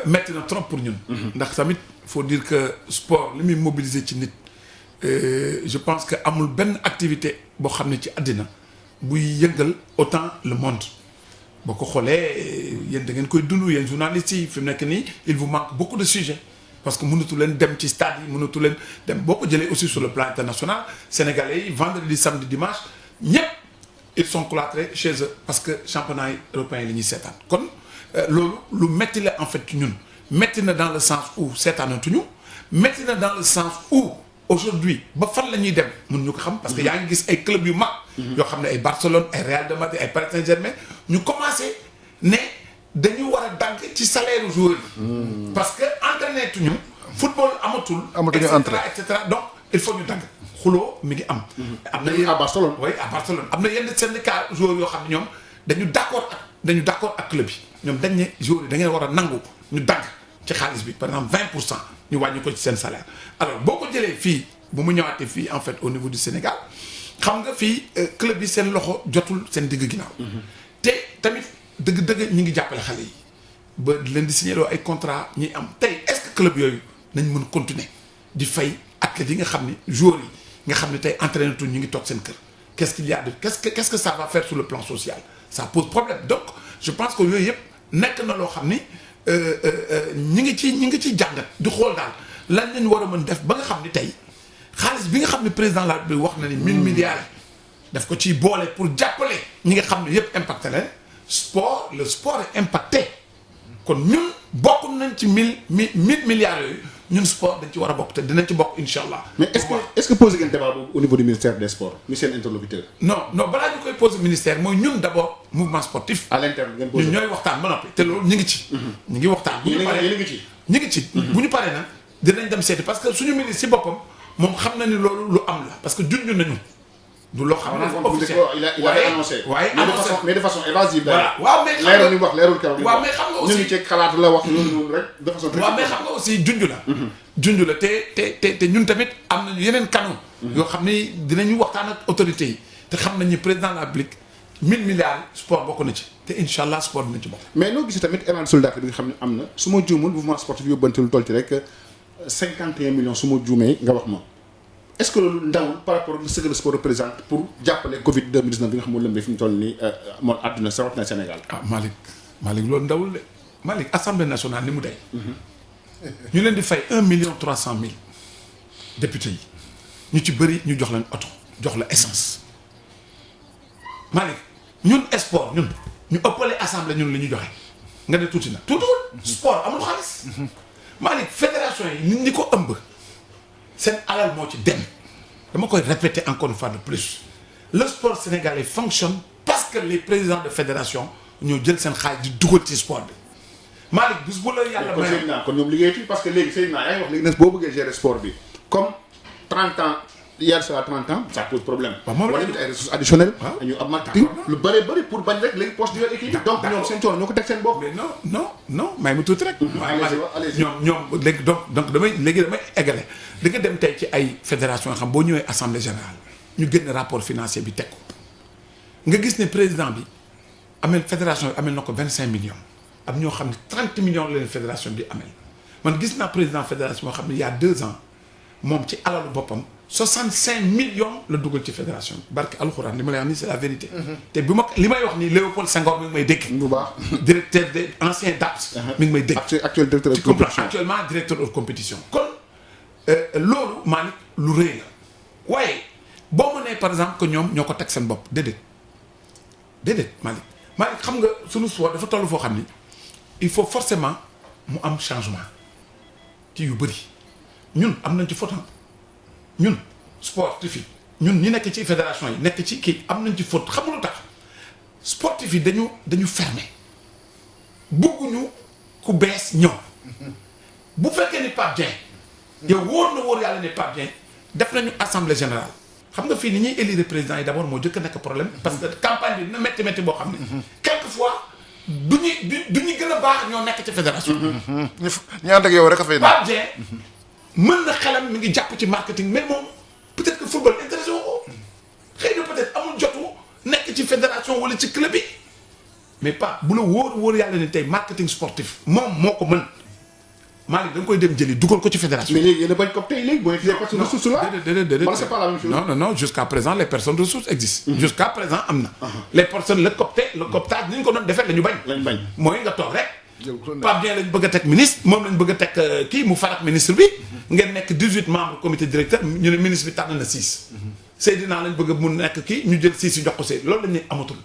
metti na trop pour ñun. ndax tamit faut dire que sport li muy mobiliser ci nit je pense que amul benn activité boo xam ne ci àddina buy yëngal autant le monde boo ko xoolee yéen da ngeen koy dund yéen journalistes yi fi mu nekk nii il vous manque beaucoup de sujets parce que mënatu leen dem ci stade yi mënatu leen dem boo ko jëlee aussi sur le plan international sénégalais yi vendredi samedi dimanche ñëpp ils sont cloîtrés chez eux parce que championnat yi européens yi la ñuy seetaan kon loolu lu metti la en fait ñun metti na dans le sens où seetaanatuñu metti na dans le sens où aujourd'hui ba fan la ñuy dem mun ñu ko xam parce que yaa ngi gis ay club yu mag yoo xam ne ay Barcelone ay Real de Madrid ay Paris Saint-Germain ñu commencé ne dañu war a dànk ci salaire joueurs yi parce que entraîné tuñu football amatuñu entrée et cetera donc il faut ñu dànk xuloo mi ngi am na à Barcelone oui à Barcelone am na yenn syndicat joueurs yoo xam ne ñoom dañu d'accord ak club yi ñoom dañ ne joueurs yi da ngeen war a nangu ñu dànk ci xaalis bi par exemple 20% ñu wàññi ko ci seen salaire alors boo ko jëlee fii bu mu ñëwaatee fii en fait au niveau du Sénégal xam nga fii club yi seen loxo jotul seen digg ginnaaw te tamit dëgg-dëgg ñi ngi jàppale xale yi ba leen di signé ay contrat ñi am tey est-ce que club yooyu nañ mën continuer di fay athlètes yi nga xam ne joueurs yi nga xam ne tey entraîneur ñu ngi toog seen kër qu'est-ce qu'il y a de qu'est-ce que ça va faire sur le plan social ça pose problème donc je pense que yooyu yëpp nekk na loo xam ni ñi ngi ci jàngat di xool daal lan lañ war a mën def ba nga xam ni tey xaalis bi nga xam ne président la bi wax na ni 1000 milliards daf ko ciy boole pour jàppale ñi nga xam ne yëpp impacté leen le sport est impacté kon ñun bokk nañ ci 1000 milliards yooyu ñun sport dañ ci war a bokk te dinañ ci bokk incha allah. mais est-ce que posé ngeen débat boobu au niveau du ministère des sports monsieur l'interlocuteur. non balaa ñu koy posé ministère mooy ñun d'abord mouvement sportif. à l'interne ngeen posé ñun ñooy waxtaan ba noppi te loolu ñu ngi ci. ñu ngi waxtaan bu ñu paree ñu ngi ci. bu ñu paree nag dinañ dem seeti parce que suñu ministre ci boppam moom xam na ni loolu lu am la parce que junj nañu. du loo xam ne officiel il a annoncé mais de façon évasive. voilà waaw mais leerul li mu wax leerul keroog. waaw mais xam nga aussi ñu ngi ci xalaat la wax loolu noonu rek de façon. waaw mais xam nga aussi junj la. junj la te ñun tamit am nañu yeneen canaux. yoo xam ni dinañu waxtaan ak autorités yi te xam nañu président de la République 1000 milliards sport bokk na ci te incha allah sport dina ci bokk. mais noo gisee tamit élan de solidarité bi nga xam ne am na su ma juumul mouvement sportif yóbbante lu toll ci rek 51 millions su ma juumee nga wax ma. est-ce que loolu ndawul par rapport ak ce que le sport représente pour jàppale Covid 2019 bi nga xam moo lëmbee fi mu toll nii moom àdduna sa rawatina Sénégal. Malick loolu ndawul de Malick assemblée nationale ni mu day ñu leen di fay 1,3 million députés yi ñu ci bëri ñu jox leen oto jox la essence Malick ñun sport ñun ñu ëppale assemblée ñun li ñu joxe nga ne tuuti na tuutiwul sport amul xaalis Malick fédération yi nit ñi ko ëmb seen alal moo ci dem dama koy répéter encore une fois de plus le sport sénégalais fonctionne parce que les présidents de fédération ñoo jël seen xaalis di dugal ci sport bi Malick bis bu la yàlla kon Seydina kon ñoom liggéey ci parce que léegi Seydina yaa ngi wax léegi nag boo bëggee gérer sport bi comme 30 ans hier ça 30 ans ça pose problème. waaw moom la wala ay ressources additionnelles. waaw ñu am marketing lu bëri pour bañ rek léegi poche di yor équipe donc ñoom seen coono ñoo ko teg seen bopp. mais non may ma tuuti rek. allez-y ñoom léegi donc damay eggale di nga dem tey ci ay fédération yoo xam boo ñëwee assemblée générale ñu génn rapport financier bi teg ko nga gis ne président bi amel fédération bi amel na ko 25 millions am ñoo xam ne 30 millions la leen fédération bi amel man gis naa président fédération boo xam ne il y a 2 ans moom ci alalu boppam 65 millions la dugal ci fédération bi barke alxuraan li ma lay wax nii c'est la vérité. te bi ma li may wax nii Léopold Senghor mi ngi may dégg. bu baax directeur des anciens DAPS. mi ngi may dégg. actuel directeur de compétition actuellement directeur de compétition. kon loolu Malick lu rëy la waaye boo ma nee par exemple que ñoom ñoo ko teg seen bopp déedéet Malick xam nga sunu sport dafa toll foo xam ni il faut forcément mu am changement ci yu bëri ñun am nañ ci faute ñun sportif yi ñun ñi nekk ci fédération yi nekk ci kii am nañ ci faute xam nga lu tax sportif yi dañu fermé bëgguñu ku bees ñëw bu fekkee ni Pape Dieng yow wóor yàlla ne Pape Dieng def nañu assemblée générale xam nga fii ni ñuy élire président yi d'abord moo jëkk nekk problème parce que campagne bi dina métti boo xam ne quelquefois du ñu gën a baax ñoo nekk ci fédération ñu ànd ak yow rek a fay Pape Dieng mën na xelam mi ngi jàpp ci marketing mais moom peut-être que football intéressé wu ko xëy na peut-être amul jotu nekk ci fédération wala ci club yi mais pas bu la wóor yàlla ne tey marketing sportif moom moo ko mën Malick da nga koy dem jëli dugal ko ci fédération. mais léegi yéen a bañ ko tey léegi booy les personnes ressources là. déedéet wala c'est pas la même chose. non jusqu'à présent les personnes ressources existent. jusqu'à présent am na. les personnes le cooptage ni ñu ko doon defee la ñu bañ. lañ bañ mooy nga toog rek. Pape Dieng lañ bëgg a teg ministre moom lañ bëgg a teg kii mu farak ministre bi. ngeen nekk 18 membres comité directeur ñu ne ministre bi tànn na 6. Seydina lañ bëgg mu nekk kii ñu jël 6 yi jox ko Seydina loolu dañ ne amatul.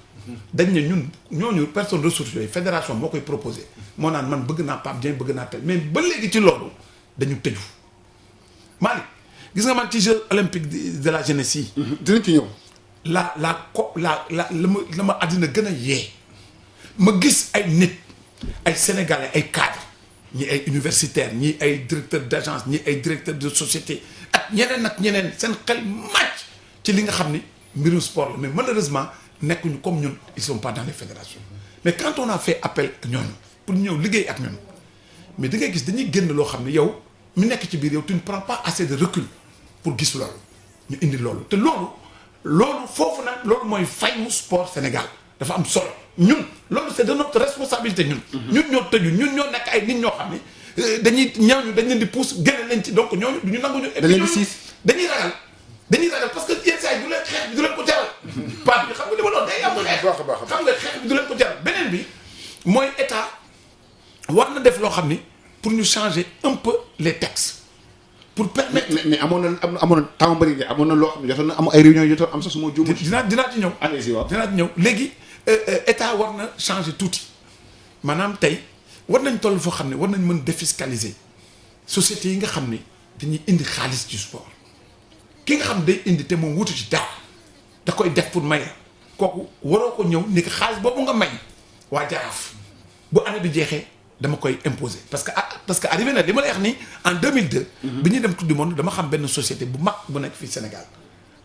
dañ ne ñun ñooñu personne ressource yooyu fédération moo koy proposé moo naan man bëgg naa Pape Dieng bëgg naa tel mais ba léegi ci loolu dañu tëju Malick gis nga man ci Jeux olympiques de la jeunesse yi. dinañ ci ñëw. la ma àddina gën a yee ma gis ay nit ay sénégalais ay cadres ñi ay universitaires ñi ay directeurs d'agence ñi ay directeurs de société ak ñeneen seen xel màcc ci li nga xam ni mbirum sport la mais malheureusement. nekkuñu comme ñun ils sont pas dans les fédérations mais quand on a fait appel ak ñooñu pour ñëw liggéey ak ñun mais da ngay gis dañuy génn loo xam ne yow mi nekk ci biir yow tu ne prends pas assez de recul pour gis loolu ñu indi loolu te loolu foofu nag loolu mooy fayu sport Sénégal dafa am solo ñun loolu c'est de notre responsabilité ñun ñoo tëju ñun ñoo nekk ay nit ñoo xam ne dañ leen di pousse génne leen ci donc ñooñu du ñu nangu ñu dañuy ragal parce que yenn saa yi du leen xeex bi du leen ko jaral Pape bi xam nga li ma doon day am xeex xam nga xeex bi du leen ko jaral beneen bi mooy état war na def loo xam ni pour ñu changer un peu les textes pour permettre mais amoon na temps bëri amoon na loo xam ne jotoon na am ay réunions yu jotoon am sax su ma juumee dinaa ci ñëw allez-y waaw dinaa ci ñëw léegi état war na changer tuuti maanaam tey war nañ toll foo xam ne war nañ mën défiscaliser sociétés yi nga xam ni dañuy indi xaalis ci sport ki nga xam day indi te moom wutu ci dara da koy def pour may kooku waroo ko ñëw ni ko xaalis boobu nga may waa Jaraaf bu année bi jeexee dama koy imposer parce que arrivé na li ma lay wax ni en 2002. bi ñuy dem coupe du monde dama xam benn société bu mag bu nekk fii Sénégal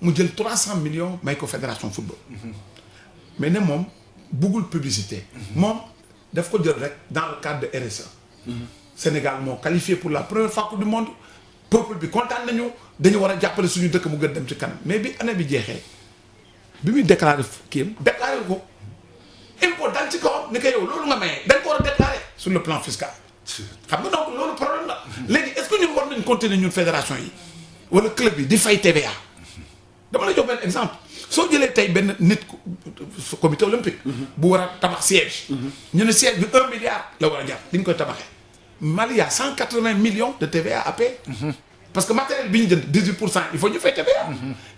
mu jël 300 millions may ko fédération football. mais ne moom buggul publicité. moom daf ko jël rek dans le cadre de RSA. Sénégal moo qualifié pour la première fois coupe du monde. peuple bi kontaan nañu dañu war a jàppale suñu dëkk mu gën dem ci kanam mais bi année bi jeexee bi muy déclaré kii déclaré ko impôt dal ci kawam ni ko yow loolu nga mayee dañ ko war a déclaré sur le plan fiscal xam nga donc loolu problème la léegi est-ce que ñun war nañ continuer ñun fédération yi wala club yi di fay TVA dama la jox benn exemple soo jëlee tey benn nit comité olympique bu war a tabax siège ñu ne siège bi 1 milliard la war a jar li ñu koy tabaxee Mali y a 180 millions de TVA à payer parce que matériel bi ñu jënd 18% il faut ñu fay TVA.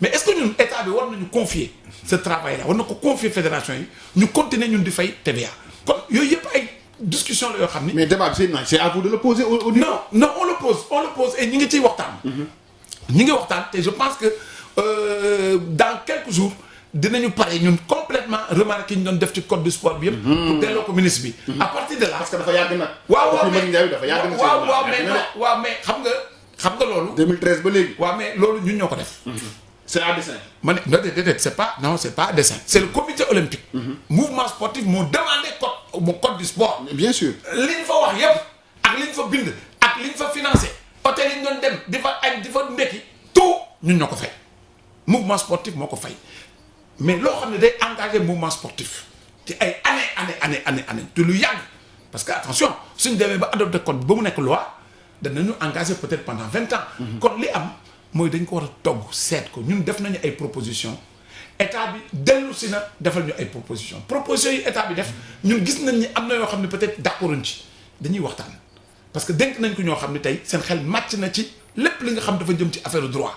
mais est-ce que ñun état bi war nañu confier ce travail là war na ko confier fédération yi ñu continuer ñun di fay TVA kon yooyu yëpp ay discussion la yoo xam ni. mais débat bi c'est à vous de le poser au niveau. non on le pose et ñi ngi ciy waxtaan. ñi ngi waxtaan te je pense que dans quelques jours dinañu pare ñun complètement remarque yi ñu doon def ci code du sport bi yëpp. pour delloo ko ministre bi. à partir de là parce que dafa yàgg nag. waaw dafa mais xam nga loolu. 2013 ba léegi. waaw mais loolu ñun ñoo ko def. c'est à dessein. ma ne déedéet c'est pas à dessein. c'est le comité olympique. mouvement sportif moo demandé code du sport. bien sûr. li ñu fa wax yëpp ak li ñu fa bind ak li ñu fa financé hôtel yi ñu doon dem di fa añ di fa ndekki tout ñun ñoo ko fay mouvement sportif moo ko fay mais loo xam ne day engagé mouvement sportif ci ay année te lu yàgg parce que attention suñ demee ba adopté code ba mu nekk loi danañu engagé peut-être pendant 20 ans. kon li am mooy dañ ko war a togg seet ko ñun def nañu ay propositions état bi dellu si na defal ñu ay propositions yi état bi def ñun gis nañ ni am na yoo xam ne peut-être d'accorduñ ci dañuy waxtaan parce que dénk nañ ko ñoo xam ne tey seen xel màcc na ci lépp li nga xam dafa jëm ci affaire droit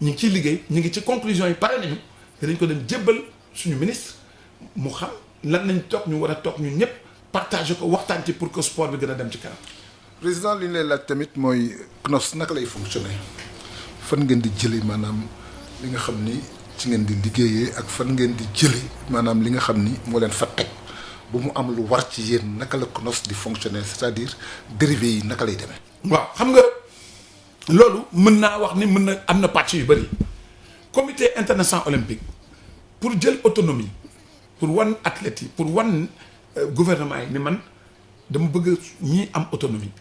ñu ngi ciy liggéey ñu ngi ci conclusion yi pare nañu te dañ ko dem jébbal suñu ministre mu xam lan nañ toog ñu war a toog ñun ñëpp partager ko waxtaan ci pour que sport bi gën a dem ci kanam. président li ñu lay laaj tamit mooy CNOS naka lay fonctionner fan ngeen di jëlee maanaam li nga xam ni ci ngeen di liggéeyee ak fan ngeen di jëlee maanaam li nga xam ni moo leen fa teg ba mu am lu war ci yéen naka la CNOS di fonctionner c'est-à-dire dérivé yi naka lay demee. waaw xam nga loolu mën naa wax ni mën na am na pàcc yu bëri comité international olympique pour jël autonomie pour wan athlètes yi pour wan gouvernement yi ni man dama bëgg ñi am autonomie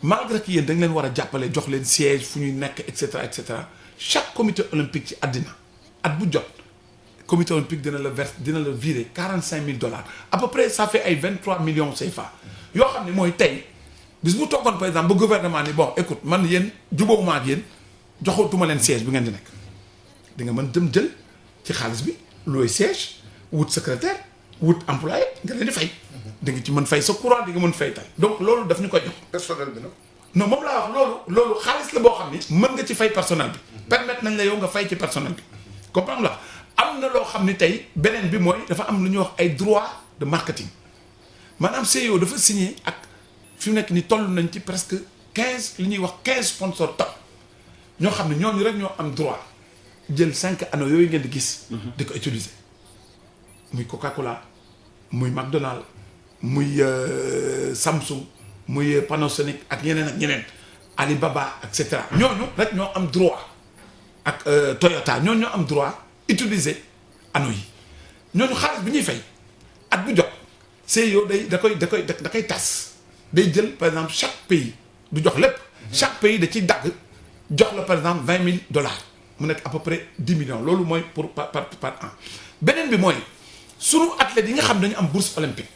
malgré que yéen da nga leen war a jàppale jox leen siège fu ñuy nekk et cetera chaque comité olympique ci àddina at bu jot comité olympique dina la virer $45,000 à peu près ça fait ay 23 millions CFA yoo xam ne mooy tey bis bu toogoon par exemple ba gouvernement ni bon écoute man yéen jubóowuma ak yéen joxatuma leen siège bi ngeen di nekk di nga mën dem jël ci xaalis bi looy siège wut secrétaire wut employé nga leen di fay. di nga ci mën fay sa courant di nga mën fay tay donc loolu daf ñu koy jox. personnel bi nag. non moom laa wax loolu xaalis la boo xam ni mën nga ci fay personnel bi. permettre nañ la yow nga fay ci personnel bi. comprendre la am na loo xam ni tey beneen bi mooy dafa am lu ñuy wax ay droits de marketing maanaam CEO dafa signé ak fi mu nekk ni toll nañ ci presque 15 li ñuy wax 15 sponsors top ñoo xam ne ñooñu rek ñoo am droit jël 5 anneaux yooyu ngeen di gis. di ko utiliser muy Coca-Cola muy McDonald's muy Samsung muy Panasonic ak ñeneen Alibaba et cetera ñooñu rek ñoo am droit ak Toyota ñooñu ñoo am droit utiliser anneaux yi ñooñu xaalis bi ñuy fay at bu jot CEO da koy tas day jël par exemple chaque pays du jox lépp chaque pays da ciy dagg jox la par exemple $20,000 mu nekk à peu près 10 millions loolu mooy pour par an beneen bi mooy sunu athlètes yi nga xam dañu am bourse olympique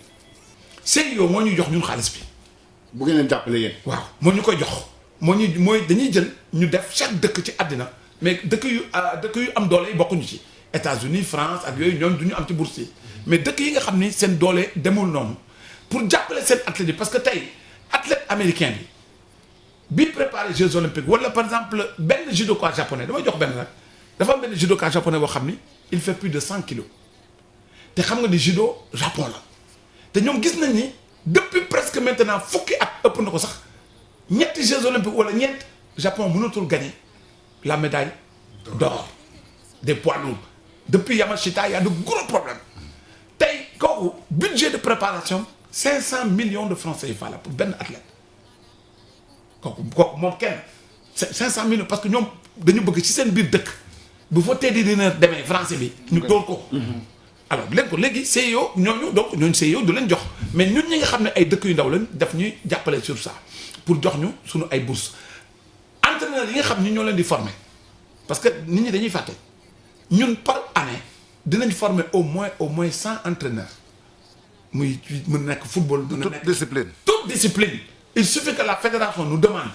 CEO moo ñuy jox ñun xaalis bi. bu ngeen leen jàppale yéen. waaw moo ñu koy jox mooy dañuy jël ñu def chaque dëkk ci àddina mais dëkk yu am doole yi bokkuñu ci États-Unis France ak yooyu ñoom du ñu am ci bourse yi mais dëkk yi nga xam ni seen doole demul noonu pour jàppale seen athlètes yi parce que tey athlète américain bi préparé Jeux olympiques wala par exemple benn judoka japonais damay jox benn rek dafa am benn judoka japonais boo xam ni il fait plus de 100 kilos te xam nga ni judo Japon la te ñoom gis nañ ni depuis presque maintenant fukki at ëpp na ko sax ñetti Jeux olympiques wala ñeent Japon mënatul gagner la médaille d'or des poids lourds depuis Yamashita il y a de gros problèmes tey kooku budget de préparation 500 millions de francs CFA la pour benn athlète kooku moom kenn 500 millions parce que ñoom dañu bëgg ci seen biir dëkk bu fa teddi dina demee français bi ñu door ko alors léegi CEO ñooñu CEO du leen jox mais ñun ñi nga xam ne ay dëkk yu ndaw lañ daf ñuy jàppale sur ça pour jox ñu suñu ay bourses entraîneurs yi nga xam ni ñoo leen di former parce que nit ñi dañuy fàtte ñun par année dinañ former au moins 100 entraîneurs muy mën nekk football. toute discipline. Il suffit que la fédération nous demande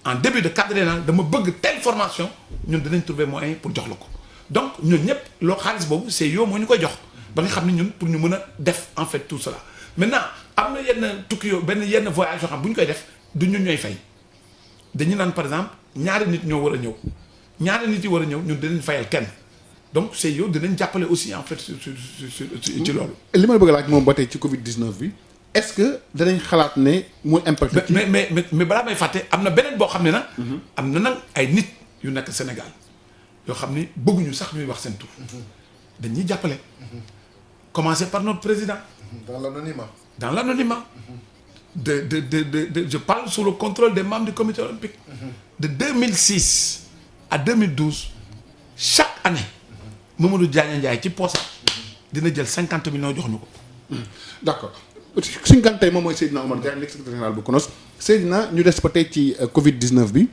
en début de quadriennal dama bëgg telle formation ñun dinañ trouver moyen pour jox la ko donc ñun ñëpp loo xaalis boobu c'est yow moo ñu koy jox ba nga xam ne ñun pour ñu mën a def en fait tout cela maintenant am na yenn tukki yoo yenn voyage yoo xam bu ñu koy def du ñun ñooy fay dañu naan par exemple ñaari nit ñoo war a ñëw ñaari nit yi war a ñëw ñun dinañ fayal kenn donc CIO dinañ jàppale aussi en fait ci loolu. li ma bëgg a laaj moom ba tey ci Covid 19 bi est-ce que danañ xalaat ne muy impacté. mais balaa may fàtte am na beneen boo xam ne nag. am na nag ay nit yu nekk Sénégal yoo xam ni bëgguñu sax ñuy wax seen tur. dañuy jàppale. commencer par notre président. dans l'anonymat. dans l'anonymat. Je parle sous le contrôle des membres du comité olympique. De 2006 à 2012 chaque année Mamadou Diagne Ndiaye ci poosam dina jël 50 millions jox ñu ko. d'accord suñu gan tey moom mooy Seydina Omar Diagne nekk secrétaire général bu CNOSS Seydina ñu des ba tey ci Covid 19 bi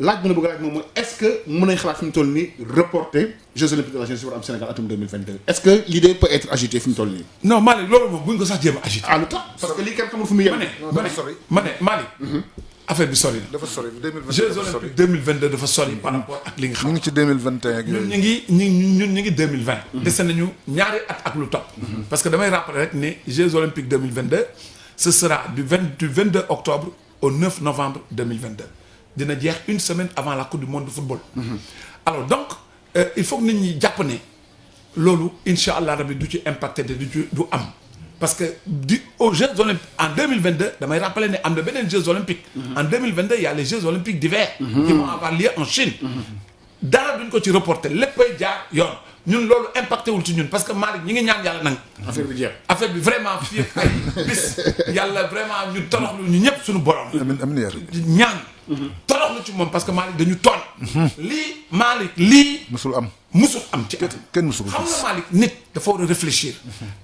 laaj bi la bëgg a laaj moom mooy est-ce que mën nañ xalaat fi mu toll nii reporter Jeux olympiques de la jeunesse war am Sénégal atum 2022 est-ce que l'idée peut être agitée fi mu toll nii. non Malick loolu moom buñ ko sax jéem a agité. lu tax parce que lii kenn xamul fu mu yem. ma ne Malick. affaire bi sori na. dafa sori 2022 Jeux olympiques 2022 dafa sori par rapport ak li nga xam. ñu ngi ci 2021 ak yooyu. ñun ñu ngi 2020. dese nañu ñaari at ak lu topp. parce que damay rappeler rek ne Jeux olympiques 2022 ce sera du 22 octobre au 9 novembre 2022 dina jeex une semaine avant la coupe du monde de football. alors donc il faut que nit ñi jàpp ne loolu incha allah rabi du ci impacté te du am. parce que aux Jeux olympiques en 2022 damay rappeler ne am na beneen Jeux olympiques. en 2022 il y a les Jeux olympiques d'hiver. qui vont avoir lieu en Chine. dara duñ ko ci reporter léppay jaar yoon ñun loolu impacté wul ci ñun parce que Malick ñi ngi ñaan yàlla nang affaire bi jeex. affaire bi vraiment fii ak ay bis yàlla vraiment ñu toroxlu ñu ñëpp suñu borom. amiin yaa rabbi ñaan. toroxlu ci moom parce que Malick dañu tooñ. lii musul am ci at. kenn musul xam nga Malick nit dafa war a réfléchir.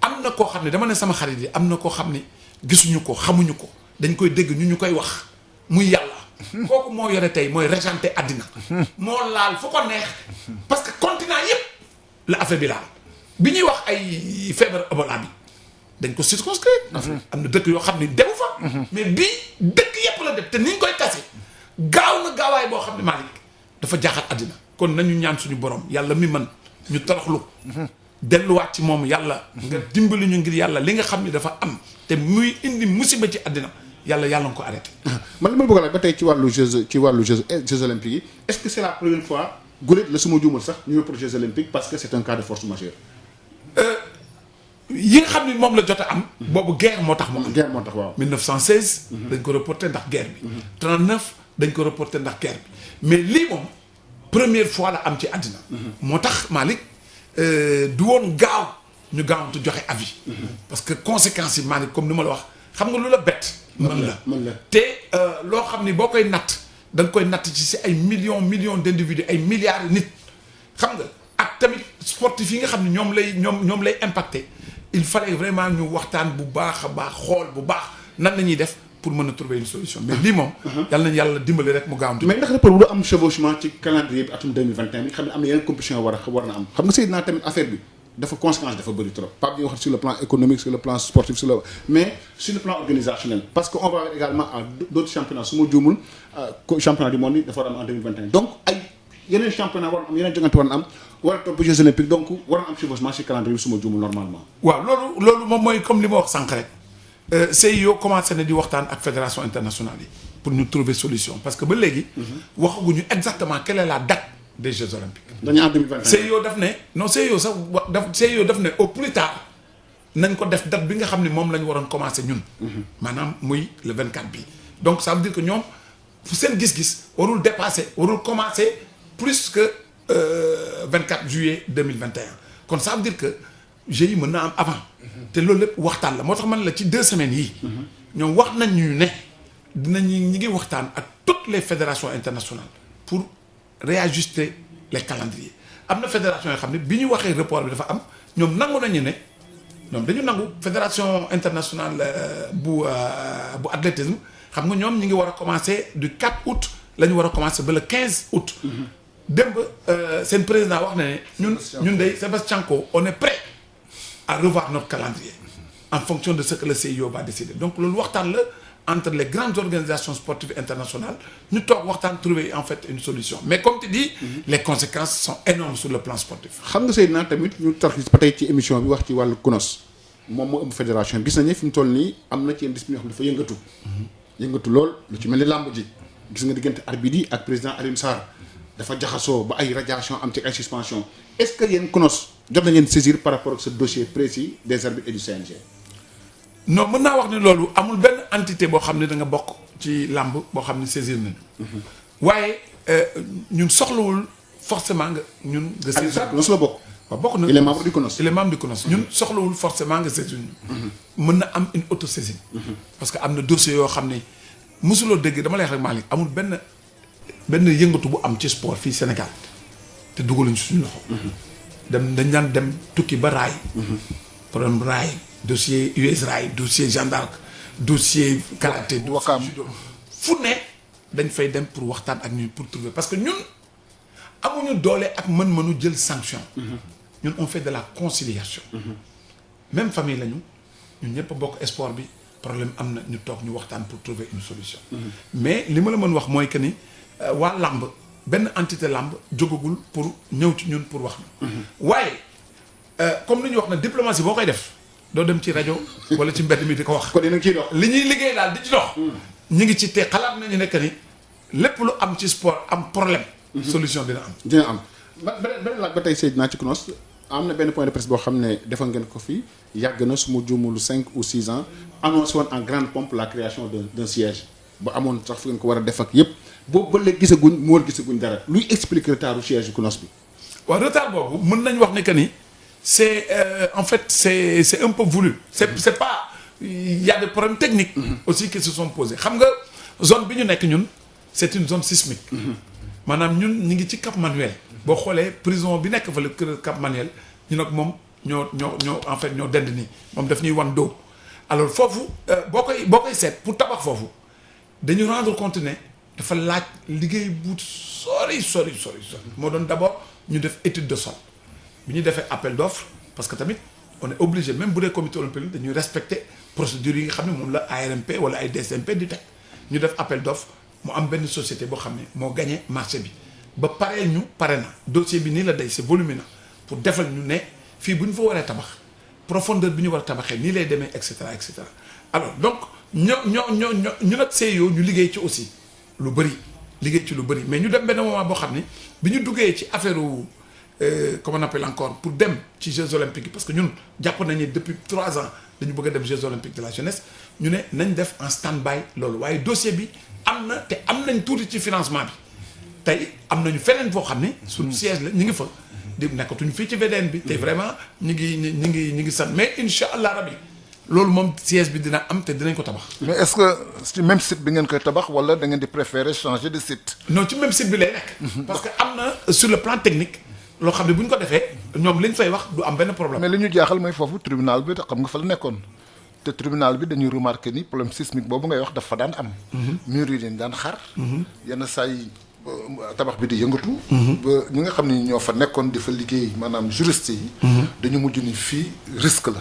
am na koo xam ne dama ne sama xarit yi am na koo xam ne gisuñu ko xamuñu ko dañ koy dégg ñu koy wax muy yàlla. kooku moo yore tey mooy régenté àddina. moo laal fu ko neex. parce que continent yëpp la affaire bi laal bi ñuy wax ay feebar Ebola bi dañ ko circonscrire. am na dëkk yoo xam ne demu fa. mais bii dëkk yëpp la def te ni ñu koy tase gaaw na gaawaay boo xam ne Malick dafa jaaxal àddina kon nañu ñaan suñu borom yàlla mi man ñu toroxlu. delluwaat ci moom yàlla. nga dimbali ñu ngir yàlla li nga xam ne dafa am te muy indi musiba ci àddina yàlla nga ko arrêté. man li ma bëgg a laaj ba tey ci wàllu Jeux olympiques yi est-ce que c'est la première fois guléet la su ma juumal sax ñu pour Jeux olympiques parce que c'est un cas de force majeure. yi nga xam ne moom la jot a am. boobu guerre moo tax mu am. guerre moo tax waaw. 1916. dañ ko reporté ndax guerre bi. 39 dañ ko reporté ndax guerre bi mais lii moom première fois la am ci àddina. moo tax Malick du woon gaaw ñu gaawantu joxe avis. parce que conséquences yi Malick comme ni ma la wax xam nga lu la bett. mën la te loo xam ni boo koy natt da nga koy natt ci si ay millions d'individus ay milliards nit xam nga ak tamit sportif yi nga xam ne ñoom lay impacté il fallait vraiment ñu waxtaan bu baax a baax xool bu baax nan la ñuy def pour mën a trouver une solution mais lii moom yàlla nañu yàlla dimbali rek mu gaawantu. mais ndax rapport bu du am chevauchement ci calendrier bi atum 2021 bi xam ne am na yeneen compétition war na am xam nga Seydina tamit affaire bi dafa conséquence dafa bëri trop Pape di wax sur le plan économique sur le plan sportif mais sur le plan organisationnel parce que on va également à d'autres championnats su ma juumul championnat du monde yi dafa war a am en 2021 donc ay yeneen championnat war am yeneen jongante war am war a topp Jeux olympiques donc war am chevauchement ci calendrier bi su ma juumul normalement. waaw loolu moom mooy comme li ma wax sànq rek CIO commencé na di waxtaan ak fédération internationale yi pour ñu trouver solution parce que ba léegi. waxaguñu exactement quelle est la date des Jeux olympiques. dañu en 2021. CIO daf ne non CIO daf ne au plus tard nañ ko def date bi nga xam ne moom la ñu waroon commencer ñun. maanaam muy le 24 bi donc ça veut dire que ñoom seen gis-gis warul commencer plus que 24 juillet 2021 kon ça veut dire que Jeux yi mën na am avant. te loolu lépp waxtaan la moo tax man la ci 2 semaines yii. ñoom wax nañ ñu ne ñi ngi waxtaan ak toutes les fédérations internationales pour réajuster les calendriers am na fédération yoo xam ne bi ñu waxee report bi dafa am ñoom nangu nañu ne ñoom dañu nangu fédération internationale bu athlétisme xam nga ñoom ñi ngi war a commencer du 4 août la ñu war a commencer ba le 15 août. démb seen président wax na ne ñun day Sébastien-Coe on est prêt à revoir notre calendrier en fonction de ce que le CIO va décider donc loolu waxtaan la entre les grandes organisations sportives internationales ñu toog waxtaan trouver en fait une solution mais comme tu dis les conséquences sont énormes sur le plan sportif. xam nga Seydina tamit ñu tarxis ba tey ci émission bi wax ci wàllu CNOSS moom moo ëmb fédération gis nañu fi mu toll nii am na ci yenn discipline yoo xam ne dafa yëngatu lool lu ci mel ni làmb ji gis nga diggante arbitre yi ak président Alioune Sarr dafa jaxasoo ba ay radiation am ci ay suspension est-ce que yéen CNOS jot na ngeen saisir par rapport ak ce dossier précis des arbitres et du CNG. non mën naa wax ni loolu amul benn entité boo xam ne da nga bokk ci làmb boo xam ne saisir nañu. waaye ñun soxlawul forcément nga ñun. nga Alioune saisir Sarr CNOS la bokk. waaw bokk na il est membre du CNOS. il est membre du CNOS ñun soxlawul forcément nga saisir ñu. mën na am une autosaisine. parce que am na dossier yoo xam ne mosuloo dégg dama lay wax rek Malick amul benn yëngatu bu am ci sport fii Sénégal te dugaluñ suñu loxo. dañ daan dem tukki ba raay. problème raay dossier US raay dossier Jeanne d'Arc dossier karaté Wakaam fu ne dañ fay dem pour waxtaan ak ñun pour trouver parce que ñun amuñu doole ak mën-mënu jël sanction. ñun on fait de la conciliation. même famille lañu ñun ñëpp a bokk sport bi problème am na ñu toog ñu waxtaan pour trouver une solution. mais li ma la mën wax mooy que ni waa làmb benn entité làmb jógagul pour ñëw ci ñun pour wax na waaye comme li ñuy wax na diplomatie boo koy def doo dem ci rajo wala ci mbedd mi di ko wax. kon yéen a ngi ciy dox. li ñuy liggéey daal di ci dox. ñu ngi ci te xalaat nañu ne que ni lépp lu am ci sport am problème. solution dina am. dina am beneen laaj ba tey Seydina ci CNOS am na benn point de presse boo xam ne defoon ngeen ko fi yàgg na su ma juumul 5 ou 6 ans annoncé woon en grande pompe la création d'un siège ba amoon sax fu ngeen ko war a def ak yépp boobu ba léegi gisaguñ mu war gisaguñ dara luy expliquer retardu siège yu CNOS bi. waaw retard boobu mën nañu wax ne que ni c'est en fait c'est un peu voulu. c'est pas il y a des problèmes techniques. aussi qui se sont posés xam nga zone bi ñu nekk ñun c'est une zone sismique. maanaam ñun ñu ngi ci Cap Manuel. boo xoolee prison bi nekk fa le Cap Manuel ñu nag moom ñoo en fait ñoo dend nii moom daf ñuy wan doo alors foofu boo koy seet pour tabax foofu dañu rendre compte ne dafa laaj liggéey bu sori moo doon d'abord ñu def étude de sol bi ñu defee appel d'offre parce que tamit on est obligé même bu dee comité olympique dañuy respecter procédures yi nga xam ne moom la ARMP wala ay DCMP di teg ñu def appel d'offre mu am benn société boo xam ne moo gagné marché bi ba pare na dossier bi nii la day c'est volumineux pour defal ñu ne fii bu ñu fa waree tabax profondeur bi ñu war a tabaxee nii lay demee et cetera et cetera alors donc ñu nag CIO ñu liggéey ci aussi lu bëri mais ñu dem benn moment boo xam ne bi ñu duggee ci affaire comment on appelle encore pour dem ci Jeux olympiques yi parce que ñun jàpp nañu depuis 3 ans dañu bëgg a dem Jeux olympiques de la jeunesse ñu ne nañ def en stand-by loolu waaye dossier bi am na te am nañ tuuti ci financement bi tey am nañu feneen foo xam ne suñu siège la ñu ngi fa di nekkatuñu fii ci VDN bi te vraiment ñu ngi sant mais incha allah rabi loolu moom siège bi dina am te dinañ ko tabax. mais est-ce que ci même site bi ngeen koy tabax wala da ngeen di préférer changer de site. non ci même site bi lay nekk. parce que am na sur le plan technique loo xam ne bu ñu ko defee ñoom li ñu fay wax du am benn problème. mais li ñu jaaxal mooy foofu tribunal bi xam nga fa la nekkoon te tribunal bi dañuy remarquer ni problème sismique boobu ngay wax dafa daan am. mur yi dañ daan xar. yenn saa yi tabax bi di yëngatu. ba ñi nga xam ne ñoo fa nekkoon di fa liggéey maanaam juriste yi. dañu mujj ni fii risque la.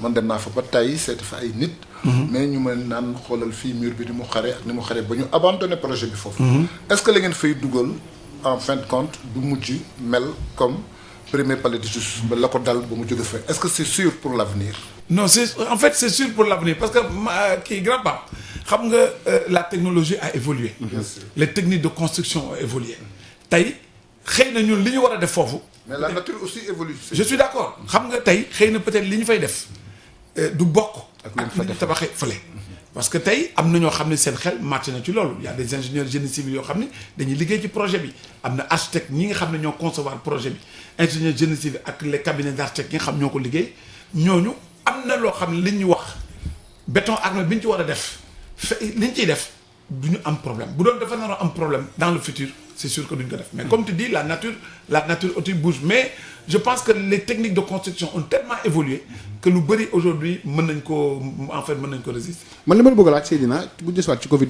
man dem naa fa ba tey seeti fa ay nit. mais ñu mën naan xoolal fii mur bi ni mu xare ak ni mu xare ba ñu abandonné projet bi foofu. est-ce que la ngeen fay dugal en fin de compte du mujj mel comme premier palais de justice ba la ko dal ba mu jóge fa est-ce que c'est sûr pour l'avenir? non c'est sûr pour l'avenir parce que kii grand pape xam nga la technologie a évolué. Les techniques de construction ont évolué. tey xëy na ñun li ñu war a def foofu. mais la nature aussi évolue. je suis d'accord xam nga tey xëy na peut-être li ñu fay def du bokk. ak li ñu tabaxee fële. parce que tey am na ñoo xam ne seen xel màcc na ci loolu y a des ingénieurs génie civil yoo xam ne dañuy liggéey ci projet bi am na architecte ñi nga xam ne ñoo concevoir projet bi ingénieur génie civil ak les cabinets d'architecte yi nga xam ñoo ko liggéey ñooñu am na loo xam ne li ñu wax béton armé bi ñu ci war a def li ñu ciy def du ñu am problème bu doon dafa nar a am problème dans le futur c'est sûr que duñ ko def mais comme tu dis la nature aussi bouge mais je pense que les techniques de construction ont tellement évolué que lu bëri aujourd'hui mën nañ ko résister. man li ma la bëgg a laaj Seydina bu ñu desewaat ci Covid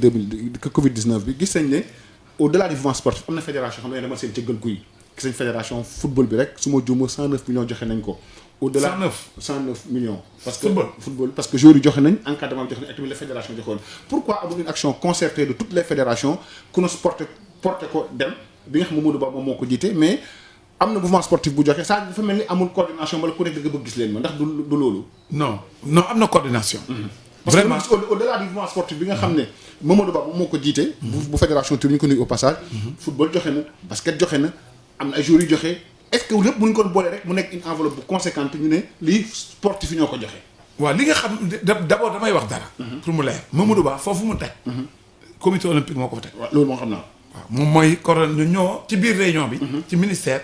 19 bi gis nañ ne au-delà du mouvement sportif am na fédération xam ne demal seen cëggal kuy gis nañ fédération football bi rek su ma juumoo 109 millions joxe nañ ko. au-delà 109 millions. parce que football parce que joueurs yi joxe nañ encadrement bi joxe nañ ak tamit la fédération joxoon pourquoi amul une action concertée de toutes les fédérations ku nos porté ko dem bi nga xam ne Modou Ba moom moo ko jiite mais am na mouvement sportif bu joxe ça dafa mel ni amul coordination wala ku nekk da nga bëgg gis leen ma ndax du loolu. non am na coordination. vraiment parce que au-delà du mouvement sportif bi nga xam ne Mamadou Ba moom moo ko jiite. bu fédération tur ñu ko nuyu au passage. football joxe na basket joxe na am na ay joueurs yu joxe est-ce que lépp bu ñu ko boole rek mu nekk une enveloppe bu conséquente ñu ne lii sportif yi ñoo ko joxe. waaw li nga xam d'abord damay wax dara. pour mu leer Mamadou Ba foofu mu teg. comité olympique moo ko fa teg. waaw loolu moo xam naa. waaw moom mooy coron ñu ñoo ci biir réunion bi. ci ministère.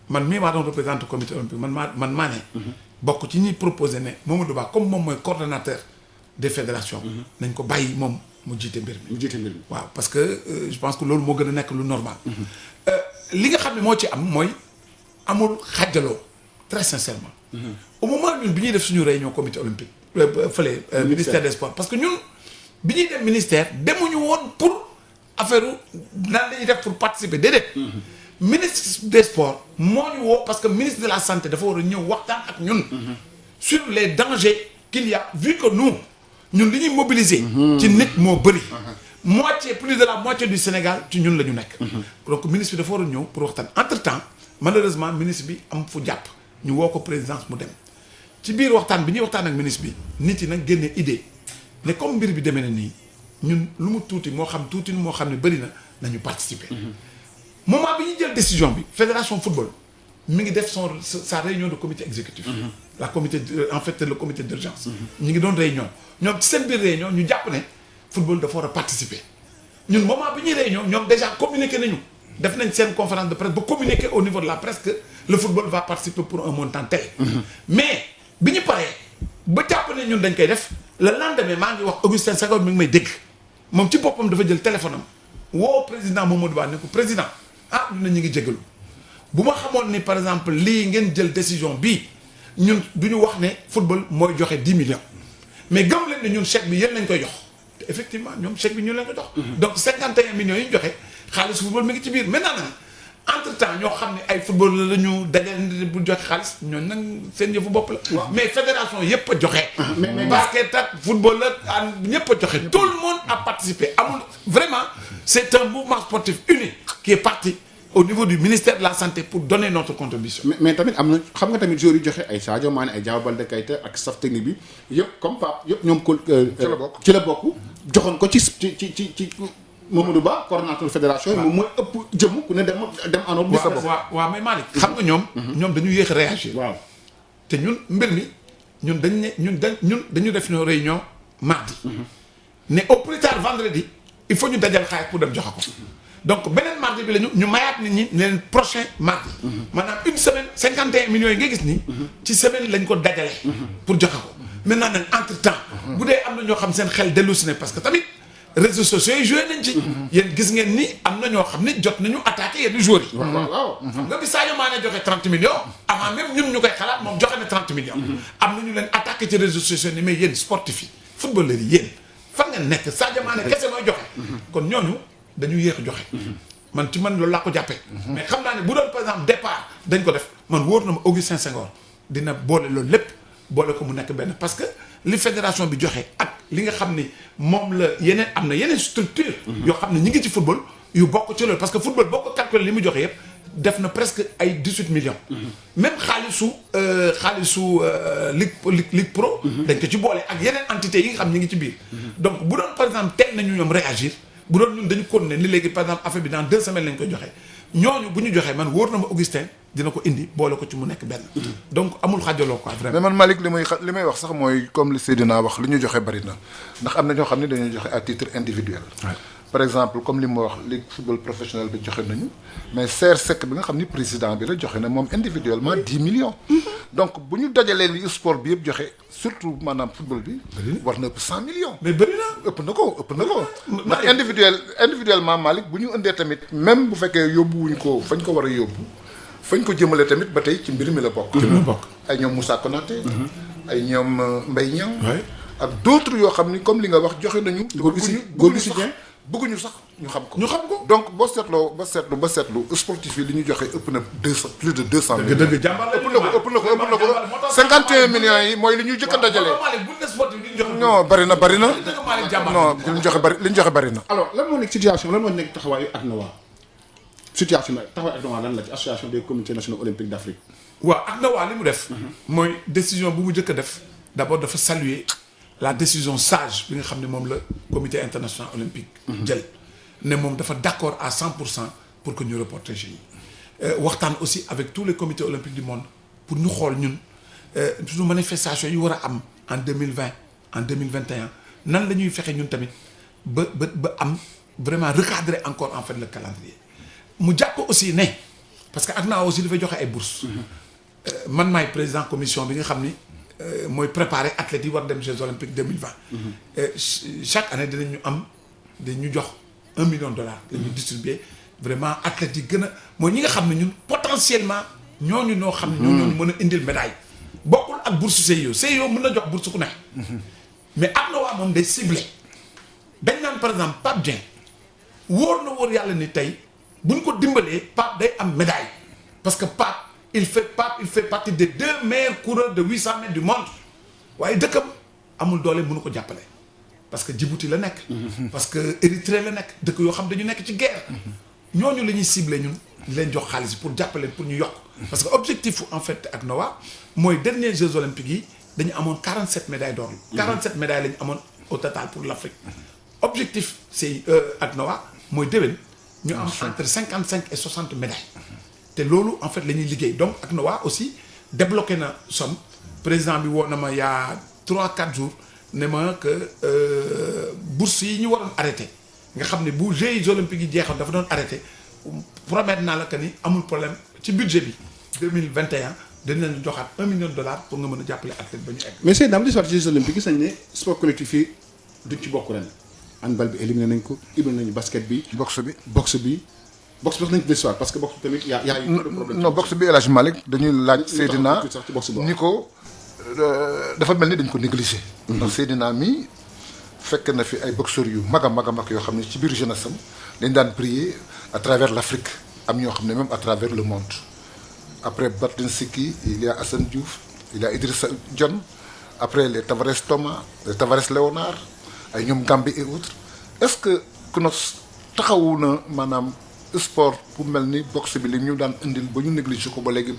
man mii maa doon représenté comité olympique man maa ne. bokk ci ñuy proposé ne Mamadou Ba comme moom mooy coordonnateur des fédérations. nañ ko bàyyi moom mu jiite mbir mi. waaw parce que je pense que loolu moo gën a nekk lu normal. li nga xam ne moo ci am mooy amul xàjjaloo très sincèrement. au moment ñun bi ñuy def suñu réunion comité olympique. fële ministère des sports parce que ñun bi ñuy dem ministère demuñu woon pour affaire nan la ñuy def pour participer déedéet. ministre des sports moo ñu woo parce que ministre de la santé dafa war a ñëw waxtaan ak ñun. sur les dangers qu'il y a vu que nous ñun li ñuy mobiliser. ci nit moo bëri. moitié plus de la moitié du Sénégal ci ñun la ñu nekk. donc ministre bi dafa war a ñëw pour waxtaan entre temps malheureusement ministre bi am fu jàpp ñu woo ko présidence mu dem ci biir waxtaan bi ñuy waxtaan ak ministre bi nit yi nag génne idée ne comme mbir bi demee na nii ñun lu mu tuuti moo xam tuuti moo xam ne bëri na nañu participer. moment bi ñuy jël décision bi fédération football mi ngi def sa réunion de comité exécutif. la comité en fait le comité d'urgence. ñu ngi doon réunion ñoom ci seen biir réunion ñu jàpp ne football dafa war a participer ñun moment bi ñuy réunion ñoom déjà communiqué nañu def nañ seen conférence de presse ba communiquer au niveau de la presse que le football va participer pour un montant tel. mais bi ñu paree ba jàpp ne ñun dañ koy def le lendemain maa ngi wax Augustin Senghor mi ngi may dégg moom ci boppam dafa jël téléphone am woo président Mamadou Ba ne ko président ah ñu ngi jégalu bu ma xamoon ni par exemple lii ngeen jël décision bii ñun du ñu wax ne football mooy joxe 10 millions mais gëm leen ne ñun chèque bi yéen lañ koy jox te effectivement ñoom chèque bi ñu leen ko jox. donc 51 millions yi ñu joxe xaalis football mi ngi ci biir maintenant nag entre temps ñoo xam ne ay football la ñu dajale bu joxe xaalis ñooñu nag seen yëfu bopp la. mais fédération yëpp a joxe. mais basket ak football la ñëpp a joxe. tout le monde a participé amul vraiment c'est un mouvement sportif unique qui est parti au niveau du ministère de la santé pour donner notre contribution. mais tamit am na xam nga tamit joueurs yi joxe ay Sadio Mané ay Diao Baldé Keita ak staff technique bi yëpp comme Pape yëpp ñoom ko. ci la bokk joxoon ko ci Mamadou Ba coordonnateur fédération yi moom mooy ëpp jëmm ku ne dem en ordre. waaw mais Malick xam nga ñoom dañu yéex a réagir. waaw te ñun mbir mi ñun dañu def une réunion mardi. ne au plus tard vendredi il faut ñu dajal xaalis pour dem joxe ko. donc beneen mardi bi la ñu mayaat nit ñi ne leen prochain mardi. maanaam une semaine 51 millions yi nga gis nii. ci semaine lañ ko dajale. pour joxe ko maintenant nag entre temps. bu dee am na ñoo xam seen xel dellu si ne parce que tamit réseaux sociaux yi joué nañ ci. yéen gis ngeen ni am na ñoo xam ne jot nañu attaqué yenn joueurs yi. waaw xam nga bi Sadio Mané joxe 30 millions. avant même ñun ñu koy xalaat moom joxe na 30 millions. am na ñu leen attaqué ci réseaux sociaux ni mais yéen sportif yi footballeur yi yéen fan ngeen nekk Sadio Mané kese mooy joxe. kon ñooñu dañu yéex a joxe. man loolu laa ko jàppee. mais xam naa ne bu doon par exemple départ dañ ko def man wóor na ma Augustin Senghor dina boole loolu lépp boole ko mu nekk benn parce que li fédération bi joxe ak li nga xam ni moom la yeneen am na yeneen structure yoo xam ne ñi ngi ci football yu bokk ci loolu parce que football boo ko calculer li mu joxe yëpp def na presque ay 18 millions. même xaalisu ligue pro. dañ ko ci boole ak yeneen entités yi nga xam ñi ngi ci biir. donc bu doon par exemple teel nañu ñoom réagir. bu doon ñun dañu continuer ni léegi par exemple affaire bi dans 2 semaines lañ koy joxe ñooñu bu ñu joxee man wóor na ma Augustin dina ko indi boole ko ci mu nekk benn. donc amul xajaloo quoi vraiment. mais man Malick li may wax sax mooy comme li Seydina wax li ñu joxe bari na ndax am na ñoo xam ne dañuy joxe à titre individuel. par exemple comme li mu wax ligue football professionnel bi joxe nañu mais CRSEC bi nga xam ni président bi la joxe na moom individuellement 10 millions. donc bu ñu dajalee li sport bi yëpp joxe surtout maanaam football bi. war na ëpp 100 millions. mais bëri na. ëpp na ko. ndax individuellement Malick bu ñu indee tamit même bu fekkee yóbbuwuñ ko fañ ko war a yóbbu fañ ko jëmale tamit ba tey ci mbir mi la bokk. ay ñoom Moussa Konaté. ay ñoom Mbaye Niang. ak d'autres yoo xam ni comme li nga wax joxe nañu. bëgguñu sax ñu xam ko. donc boo seetlu sportif yi li ñu joxe ëpp na plus de 200 millions. dëgg jàmbaar ëpp na ko 51 millions yi mooy li ñu jëkk a dajale. non bari na. non li ñu joxe bari na. alors lan moo nekk situation lan moo nekk taxawaayu ACNOA situation bi taxawaayu ACNOA lan la ci association des comités nationaux olympiques d'Afrique. waaw ACNOA li mu def. mooy décision bu mu jëkk a def d'abord dafa saluer la décision sage bi nga xam ne moom la comité international olympique jël ne moom dafa d'accord à 100% pour que ñu reporter Jeux yi waxtaan aussi avec tous les comités olympiques du monde pour ñu xool ñun suñu manifestation yi war a am en 2020 en 2021 nan la ñuy fexe ñun tamit ba am vraiment recadrer encore en fait le calendrier mu jàpp aussi ne parce que ACNA aussi dafay joxe ay bourses man maay président commission bi nga xam ni mooy préparer athlètes yi war dem Jeux olympiques 2020 chaque année dañu jox $1 million la ñu distribuer vraiment athlètes yi gën a mooy ñi nga xam ne ñun potentiellement ñooñu ñoo xam ne ñooñu mën a indil médaille bokkul ak bourse CIO mën na jox bourse ku nekk mais ACNA moom day ciblé dañ naan par exemple Pape Dieng wóor na wóor yàlla ni tey buñ ko dimbalee Pape day am médaille parce que Pape il fait partie des 2 meilleurs coureurs de 800 mètres du monde waaye dëkkam amul doole mënu ko jàppale parce que Djibouti la nekk parce que Érythrée la nekk dëkk yoo xam dañu nekk ci guerre ñooñu la ñuy ciblé ñun di leen jox xaalis pour jàppale pour ñu yokk parce que objectif en fait ak ACNA mooy dernier Jeux olympiques yi dañu amoon 47 médailles d'or 47 médailles la ñu amoon au total pour l'Afrique objectif c'est ACNA mooy déwén ñu am entre 55 et 60 médailles te loolu en fait la ñuy liggéey donc ACNA aussi débloqué na somme président bi woo na ma y a 3-4 jours ne ma que bourse yi ñu waroon arrêté nga xam ne bu Jeux olympiques yi jeexoon dafa doon arrêté promettre naa la que ni amul problème ci budget bi 2021 dañ leen joxaat $1 million pour nga mën a jàppale athlète ba ñu egg. mais Seydina am di soit Jeux olympiques gis nañ ne sport collectif yi duñ ci bokk ren handball bi éliminé nañ ko éliminé nañu basket bi. boxe bi wax nañ ci histoire parce que boxe bi tamit y a eu problème. non boxe bi El Hadj Malick dañuy laaj Seydina ni ko dafa mel ni dañ ko négligé. ndax Seydina mi fekk na fi ay boxeurs yu mag a mag yoo xam ne ci biir jeunesse am dañ daan briller à travers l'Afrique am ñoo xam ne même à travers le monde après Bartensiki il y a Assane Diouf il y a Idrissa Dione après les Tavares Thomas les Tavares Léonard ay ñoom Gambie et autres est-ce que CNOSS taxawu na maanaam sport bu mel ni boxe bi li ñu daan indil ba ñu négligé ko ba léegi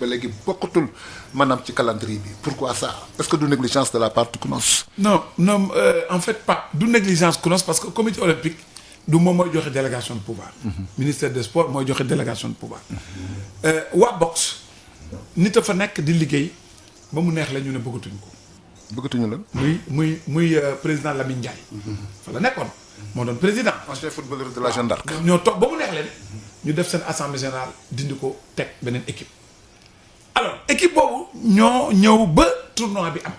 bokkatul maanaam ci calendrier bi pourquoi ça est-ce que du négligence de la part du CNOSS. non en fait pas du négligence CNOSS parce que comité olympique du moom mooy joxe délégation de pouvoir. Ministère des sports mooy joxe délégation de pouvoir. waa boxe nit a fa nekk di liggéey ba mu neex la ñu ne bëggatuñ ko. bëggatuñu la. muy président Lamine Ndiaye. fa la nekkoon moo doon président. ancien footballeur de la Jeanne d'Arc. ñoo toog ba mu neex leen ñu def seen assemblée générale dindi ko teg beneen équipe. alors équipe boobu ñoo ñëw ba tournoi bi am.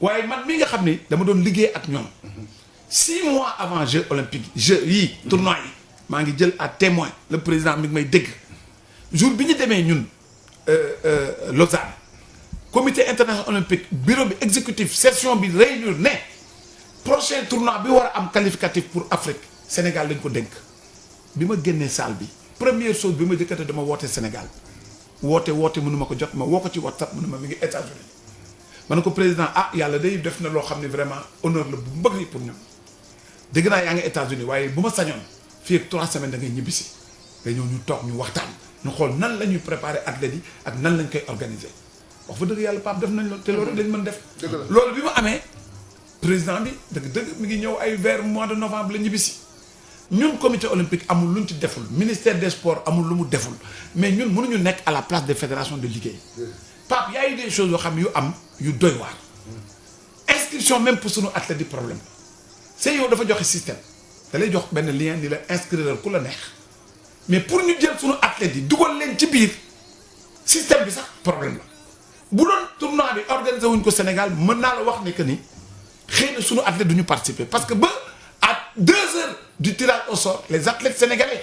waaye man mi nga xam ni dama doon liggéey ak ñoom. 6 mois avant Jeux olympiques Jeux yii tournoi yi maa ngi jël à témoin le président mi ngi may dégg jour bi ñu demee ñun Lausanne comité international olympique bureau bi exécutif session bi réunir ne prochain tournoi bi war a am qualificatif pour Afrique Sénégal lañ ko dénk bi ma génnee salle bi première chose bi ma jëkkate dama woote Sénégal woote mënu ma ko jot ma woo ko ci WhatsApp mënu ma mi ngi États-Unis ma ne ko président yàlla day def na loo xam ne vraiment honneur la bu mbëgg pour ñun dégg naa yaa ngi États-Unis waaye bu ma sañoon fii ak 3 semaines da ngay ñibbisi nga ñëw ñu toog ñu waxtaan ñu xool nan la ñuy préparer athlètes yi ak nan lañ koy organiser wax fa dëgg yàlla Pape def nañ loolu te loolu lañ mën def. loolu bi mu amee président bi dëgg mi ngi ñëw ay vers mois de novembre la ñibbisi ñun comité olympique amul luñ ci deful ministère des sports amul lu mu deful mais ñun mënuñu nekk à la place des fédérations de liggéey Pape y a eu des choses yoo xam yu am yu doy waar inscription même pour sunu athlètes di problème c'est yow dafa joxe système da lay jox benn lien ni la inscrire ku la neex mais pour ñu jël sunu athlètes yi dugal leen ci biir système bi sax problème la bu doon tournoi bi organisé wuñ ko Sénégal mën naa la wax ne que ni xëy na sunu athlètes du ñu participer parce que ba à 2 heures du tirage au sort les athlètes sénégalais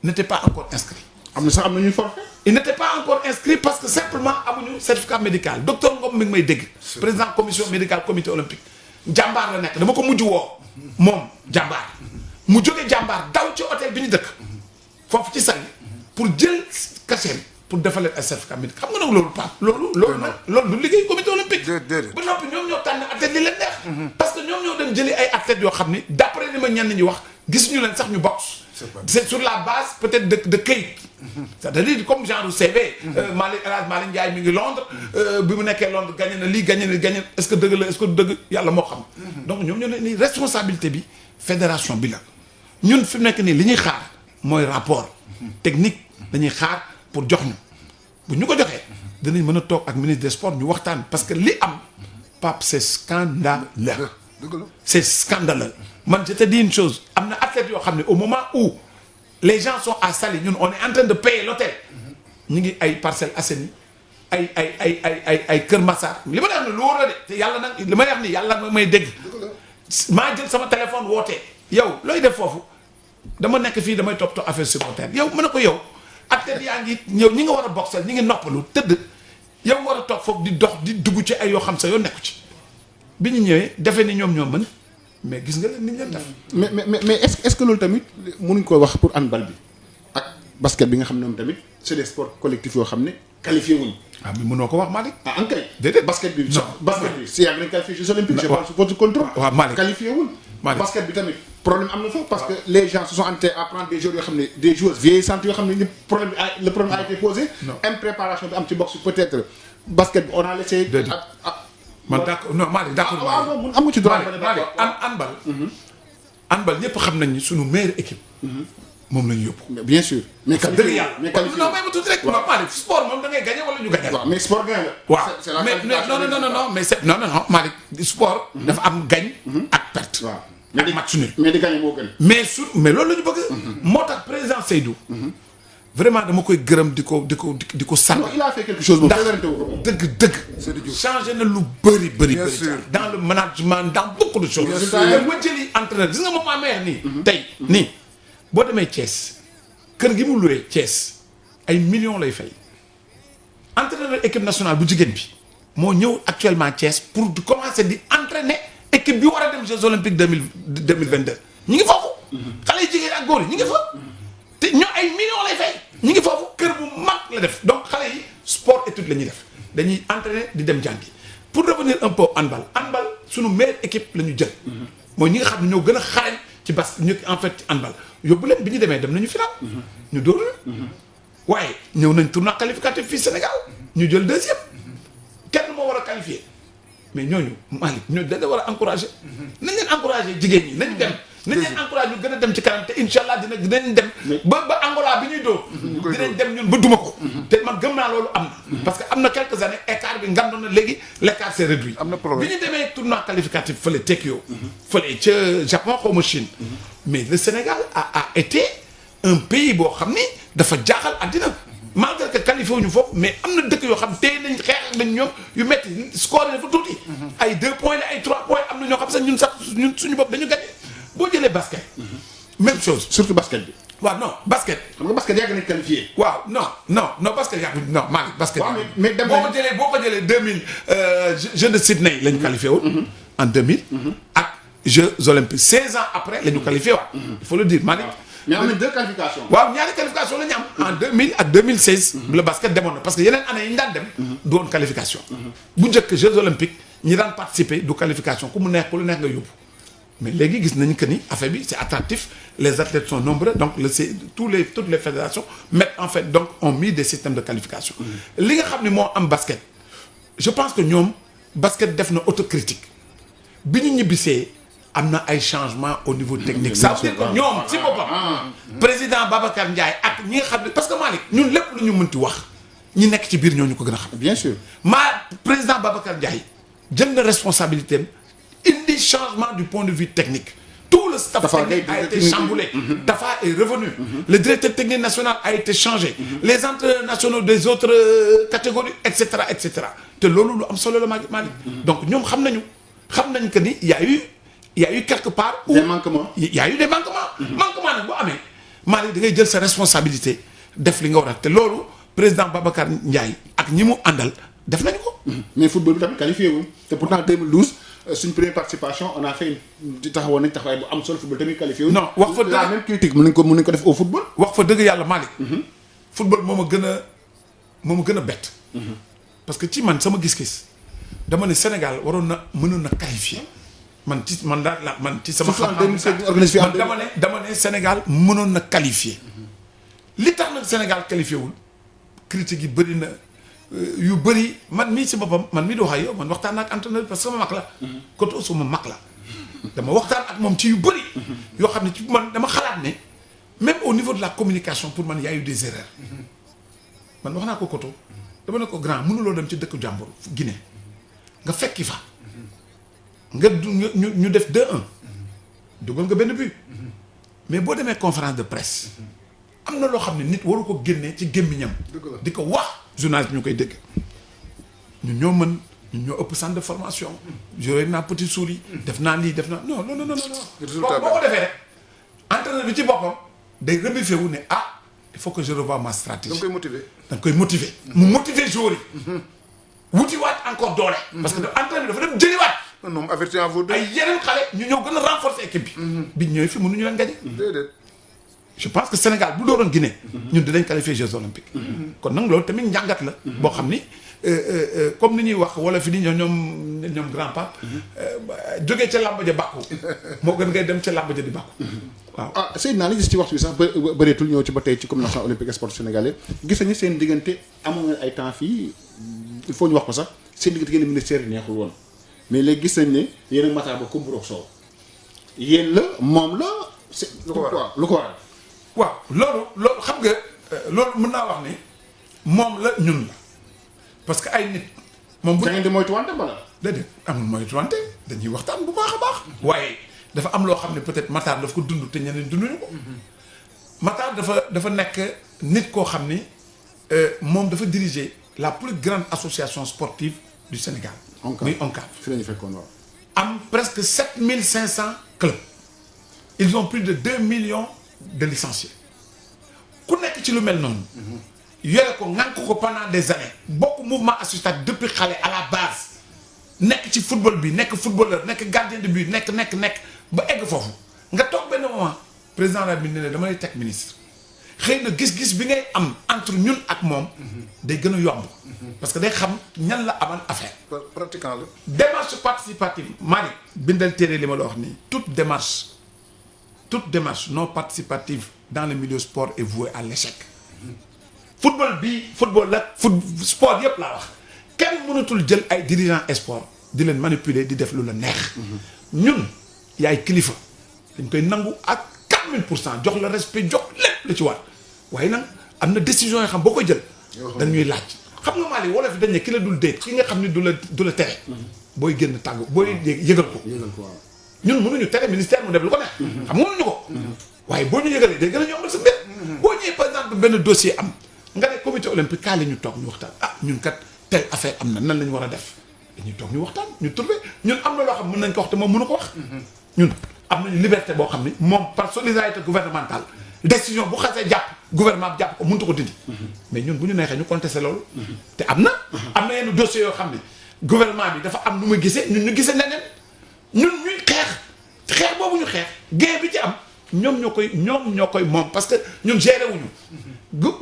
n'étaient pas encore inscrits. am na sax am na ñuy forfait. ils n'étaient pas encore inscrits parce que simplement amuñu certificat médical docteur Ngom mi ngi may dégg. président commission médicale comité olympique. jàmbaar la nekk dama ko mujj woo moom jàmbaar mu jóge jàmbaar daw ci hôtel bi ñu dëkk foofu ci Saly pour jël cachet pour defalee ay certificat médical xam nga nag loolu Pape loolu du liggéey comité olympique. ba noppi ñoom ñoo tànn athlètes li leen neex. parce que ñoom ñoo dem jëli ay athlètes yoo xam ni d'après li ma ñenn ñi wax gisuñu leen sax ñu boxe. c'est sur la base peut-être de këyit. c'est-à-dire comme genre CV. Malick El Hadj Malick Ndiaye mi ngi Londres. bi mu nekkee Londres gagné na lii gagné na est-ce que dëgg la est-ce que dëgg yàlla moo xam. donc ñoom ñoo ne ni responsabilité bi fédération bi la ñun fi mu nekk nii li ñuy xaar mooy rapport technique dañuy xaar pour jox ñu bu ñu ko joxee danañ mën a toog ak ministre des sports ñu waxtaan parce que li am Pape c'est scandaleux. C'est scandaleux. Man, je te dis une chose. Il y a des athlètes au moment où les gens sont à Saly, nous, on est en train de payer l'hôtel. Nous avons des parcelles assainies, des Keur Massar. Ce que je veux dire, c'est que je sama téléphone woote yow looy def foofu dama nekk fii damay toppatoo affaire supporter yow mën na ko yow athlètes yaa ngi ñëw ñi nga war a boxal ñi ngi noppalu tëdd yow war a toog foofu di dox di dugg ci ay yoo xam sa yoon nekku ci bi ñu ñëwee defee ni ñoom ñoo mën mais gis nga leen ni ñu leen def. mais est-ce que loolu tamit mënuñ ko wax pour handball bi ak basket bi nga xam ne moom tamit c'est des sports collectifs yoo xam ne qualifié wuñ. ah mais mënoo ko wax Malick. ah en kay. déedéet basket bi. non basket bi si yàgg nañ qualifié Jeux olympiques. je pense votre contrôle. waaw Malick qualifié wuñ. Malick basket bi tamit problème am na fa parce que les gens se sont entrés à prendre des joueurs yoo xam ne des joueuses vieillissantes yoo xam ne le problème a été posé. non impréparation bi am ci boxe peut-être basket bi on a laissé. man d'accord non Malick d'accord. waaw am nga ci droit. Malick handball ñëpp xam nañ ni suñu meilleure équipe. moom la ñu yóbbu. bien sûr. mais dëgg yàlla mais qualifié non mais ma tuuti rek. waaw Malick sport moom da ngay gagné wala ñu gagné. waaw mais sport gagne la. waaw mais non mais c'est non Malick sport. dafa am gagne ak perte. waaw ak match nul. mais di gagné moo gën. mais loolu la ñu bëgg. moo tax président Seydou. vraiment dama koy gërëm di ko sant. non il a fait quelque chose moom. dëgg. changé na lu bëri. bien sûr dans le management dans beaucoup de choses. bien sûr ma jëli entraîneur gis nga moom maa meex nii. tey nii boo demee Thiès kër gi mu loué Thiès ay millions lay fay. entraîneur équipe nationale bu jigéen bi moo ñëw actuellement Thiès pour di commencer di entraîner équipe bi war a dem Jeux olympiques 2022 ñi ngi foofu. xale yi jigéen ak góor yi ñi ngi fa. te ñoo ay millions lay fay. ñi ngi foofu kër bu mag la def donc xale yi sport étude la ñuy def dañuy entraîner di dem jàngi pour revenir un peu handball suñu meilleure équipe la ñu jël. mooy ñi nga xam ne ñoo gën a xarañ ci ñu en fait ci handball yóbbu leen bi ñu demee dem nañu final. ñu dóor waaye ñëw nañ tournoi qualificatif fii Sénégal ñu jël deuxième kenn moo war a qualifier mais ñooñu Malick ñooñu dañ la war a encourager. nañ leen encourager jigéen ñi nañ dem. nañ leen encouragé ñu gën a dem ci kanam te incha allah dinañ dem. ba Angola bi ñuy dóor. dinañ dem ñun ba duma ko. te man gëm naa loolu am na. parce que am na quelques années écart bi ngandoon na léegi l'écart s'est réduit. am na problème bi ñu demee tournoi qualificatif fële Tokyo. fële ca Japon xaw ma Chine. mais le Sénégal a été un pays boo xam ni dafa jaaxal àddina. malgré que qualifié wuñu foofu mais am na dëkk yoo xam tey nañ xeex nañ ñoom yu métti score yi dafa tuuti. ay 2 points la ay 3 points am na ñoo xam sax ñun suñu bopp dañu gagné. boo jëlee basket. même chose. surtout basket bi. waaw non basket. xam nga basket yàgg nañ qualifié. waaw non basket yàgg non Malick basket. waaw mais dem boo ko jëlee 2000 Jeux de Sydney la ñu qualifié woon. en 2000. ak Jeux olympiques 16 ans après la ñu qualifié waat. il faut le dire Malick. mais am na 2 qualifications. waaw ñaari qualification la ñu am. en 2000 ak 2016. le basket demoon na parce que yeneen année yi ñu daan dem. du woon qualification. bu njëkk Jeux olympiques ñi daan participer du qualification ku mu neex ku lu neex nga yóbbu. mais léegi gis nañu que ni affaire bi c'est attractif les athlètes sont nombreux donc toutes les fédérations mettent en fait donc ont mis des systèmes de qualification. li nga xam ne moo am basket. je pense que ñoom basket def na autocritique bi ñu ñibbisee am na ay changements au niveau technique. ça veut dire que ñoom si boppam. président Babacar Ndiaye ak ñi nga xam ne parce que Malick ñun lépp lu ñu mënti wax ñi nekk ci biir ñooñu ko gën a xam. bien sûr président Babacar Ndiaye jël na responsabilité am indi changement du point de vue technique. tout le staff technique a été chamboulé. Tafa est revenu. Le directeur technique national a été changé. Les entraîneurs nationaux des autres catégories et cetera et cetera te loolu lu am solo la Malick. donc ñoom xam nañu que ni y a eu quelque part. des manquements y a eu des manquements. manquement nag boo amee Malick da ngay jël sa responsabilité def li nga war a te loolu président Babacar Ndiaye ak ñi mu àndal def nañu ko. mais football bi tamit qualifié wuñ te pourtant 2012. suñ première participation on a fait taxawoon nañ taxawaay bu am solo football tamit qualifié wu. non wax fa dëgg la même critique mën nañ ko def au football. wax fa dëgg yàlla Malick. football moo ma gën a bett. parce que ci man sama gis-gis dama ne Sénégal mënoon na qualifié man ci sama. xam-xam dama ne Sénégal mënoon na qualifié. li tax nag Sénégal qualifié wul critique yi bëri na yu bëri man mii si boppam man mii di wax ak yow man waxtaan ak entraîneur parce que sama mag la. Koto suma mag la. dama waxtaan ak moom ci yu bëri. yoo xam ne ci man dama xalaat ne même au niveau de la communication pour man y a eu des erreurs. man wax naa ko Koto dama ne ko grand mënuloo dem ci dëkku jàmbur Guinée nga fekki fa. nga ñu def 2-1. dugal nga benn but. mais boo demee conférence de presse. am na loo xam ne nit waru ko génnee ci gémmiñam di ko wax journaliste bi ñu koy dégg ñun ñoo mën ñun ñoo ëpp centre de formation joué naa petit souris def naa lii def naa non résultat boo ko defee rek entraîneur bi ci boppam day rebuffé wu ne ah il faut que je revoie ma stratégie. da nga koy motiver mu motiver joueur yi wutiwaat encore doole parce que entraîneur bi dafa dem jëliwaat non averti en vaut deux ay yeneen xale ñu ñëw gën a renforcer équipe bi biñ ñëwee fi mënuñu leen gagner déedéet je pense que Sénégal bu dooroon Guinée ñun dinañ qualifier Jeux olympiques kon nag loolu tamit njàngat la boo xam ni comme ni ñuy wax wala fi ni ñoom grand pape jógee ca làmb ja bàkku moo gën ngay dem ca làmb ja di bàkku waaw Seydina li gis ci waxtu bi sax bëreetul ñëw ci ba tey ci comité national olympique et sportif sénégalais gis nañu seen diggante amoon na ay temps fii il faut ñu wax ko sax seen diggante yéen ministère yi neexul woon mais léegi gis nañ ne yéen a mataa ba kumburoog soow yéen la moom la lu ko waral waaw loolu xam nga loolu mën naa wax ni moom la ñun la parce que ay nit moom bu da ngeen di moytuwante wala déedéet amul moytuwante dañuy waxtaan bu baax a baax waaye dafa am loo xam ne peut-être Matar daf ko dund te ñeneen dunduñu ko Matar dafa nekk nit koo xam ni moom dafa diriger la plus grande association sportive du Sénégal muy ONCAV fi la ñu fekkoon waaw am presque 7500 clubs ils ont plus de 2 millions de licenciés ku nekk ci lu mel noonu yore ko ŋànk ko pendant des années bokk mouvement associatif depuis xale à la base nekk ci football bi nekk footballeur nekk gardien de but nekk ba egg foofu nga toog benn moment président la bi ne dama lay teg ministre xëy na gis-gis bi ngay am entre ñun ak moom day gën a yomb parce que day xam ñan la amal affaire pratiquant la démarche participative Malick bindal téere li ma la wax nii toute démarche non participative dans le milieu sport est vouée à l'échec football la sport yëpp laa wax kenn mënatul jël ay dirigeants sport di leen manipuler di def lu la neex ñun yaay kilifa dañ koy nangu ak 4000% jox la respect jox lépp la ci war waaye nag am na décision yoo xam boo koy jël dañuy laaj xam nga Malick wolof dañ ne ki la dul déet ki nga xam ne du la tere booy génn tàggu booy yëgal ko ñun mënuñu tere ministère mu def lu ko neex xam nga mënuñu ko waaye boo ñu yëgalee day gën a yombal sa mbir boo ñëwee par exemple benn dossier am nga ne comité olympique kaa la ñu toog ñu waxtaan ñun kat telle affaire am na nan la ñu war a def dañuy toog ñu waxtaan ñu trouvé ñun am na loo xam mën nañ ko wax te moom mënu ko wax ñun am nañu liberté boo xam ni moom par solidarité gouvernementale décision bu xasee jàpp gouvernement bi jàpp ko mënut ko dindi mais ñun bu ñu neexee ñu contesté loolu te am na yenn dossiers yoo xam ne gouvernement bi dafa am nu muy gisee ñun ñu gisee neneen ñun ñuy xeex boobu ñu xeex gain bi ci am ñoom ñoo koy moom parce que ñun géré wuñu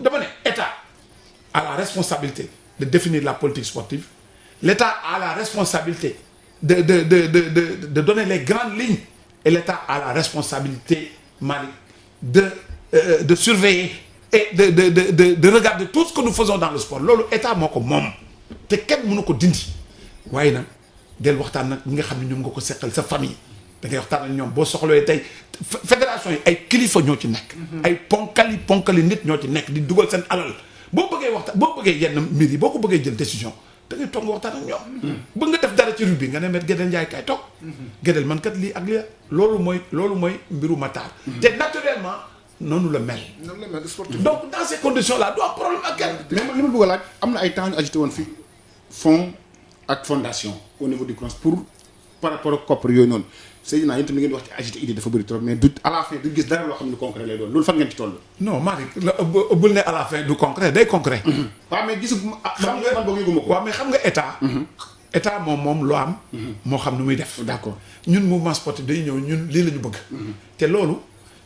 dama ne état a la responsabilité de définir la politique sportive l'état a la responsabilité de donner les grandes lignes et l'état a la responsabilité Malick de surveiller et de regarder tout ce que nous faisons dans le sport loolu état moo ko moom te kenn mënu ko dindi waaye nag del waxtaan nag ñi nga xam ne ñoom nga ko seqal sa famille da ngay waxtaan ak ñoom boo soxlawee tey fédération yi ay kilifa ñoo ci nekk ay ponkali nit ñoo ci nekk di dugal seen alal boo bëggee waxtaan boo bëggee yenn mbir yi boo ko bëggee jël décision da ngay toog nga waxtaan ak ñoom bëgg nga def dara ci rugby nga ne met Gédel Ndiaye kay toog Gédel man kat lii ak lii loolu mooy mbiru Matar te naturellement noonu la mel donc dans ces conditions là du am problème ak kenn mais li ma bëgg a laaj am na ay temps ñu agité woon fi fonds ak fondation au niveau du CNOSS pour par rapport ak koppar yooyu noonu Seydina yéen itam li ngeen wax ci agité idée dafa bëri trop mais du à la fin du gis dara loo xam ne concret lay doon loolu fan ngeen ci toll. non Malick bul ne à la fin du concret day concret. waaw mais gisu xam nga man boog yëguma ko. waaw mais xam nga état moom loo am. moo xam nu muy def. d'accord ñun mouvement sportif day ñëw ñun lii la ñu bëgg. te loolu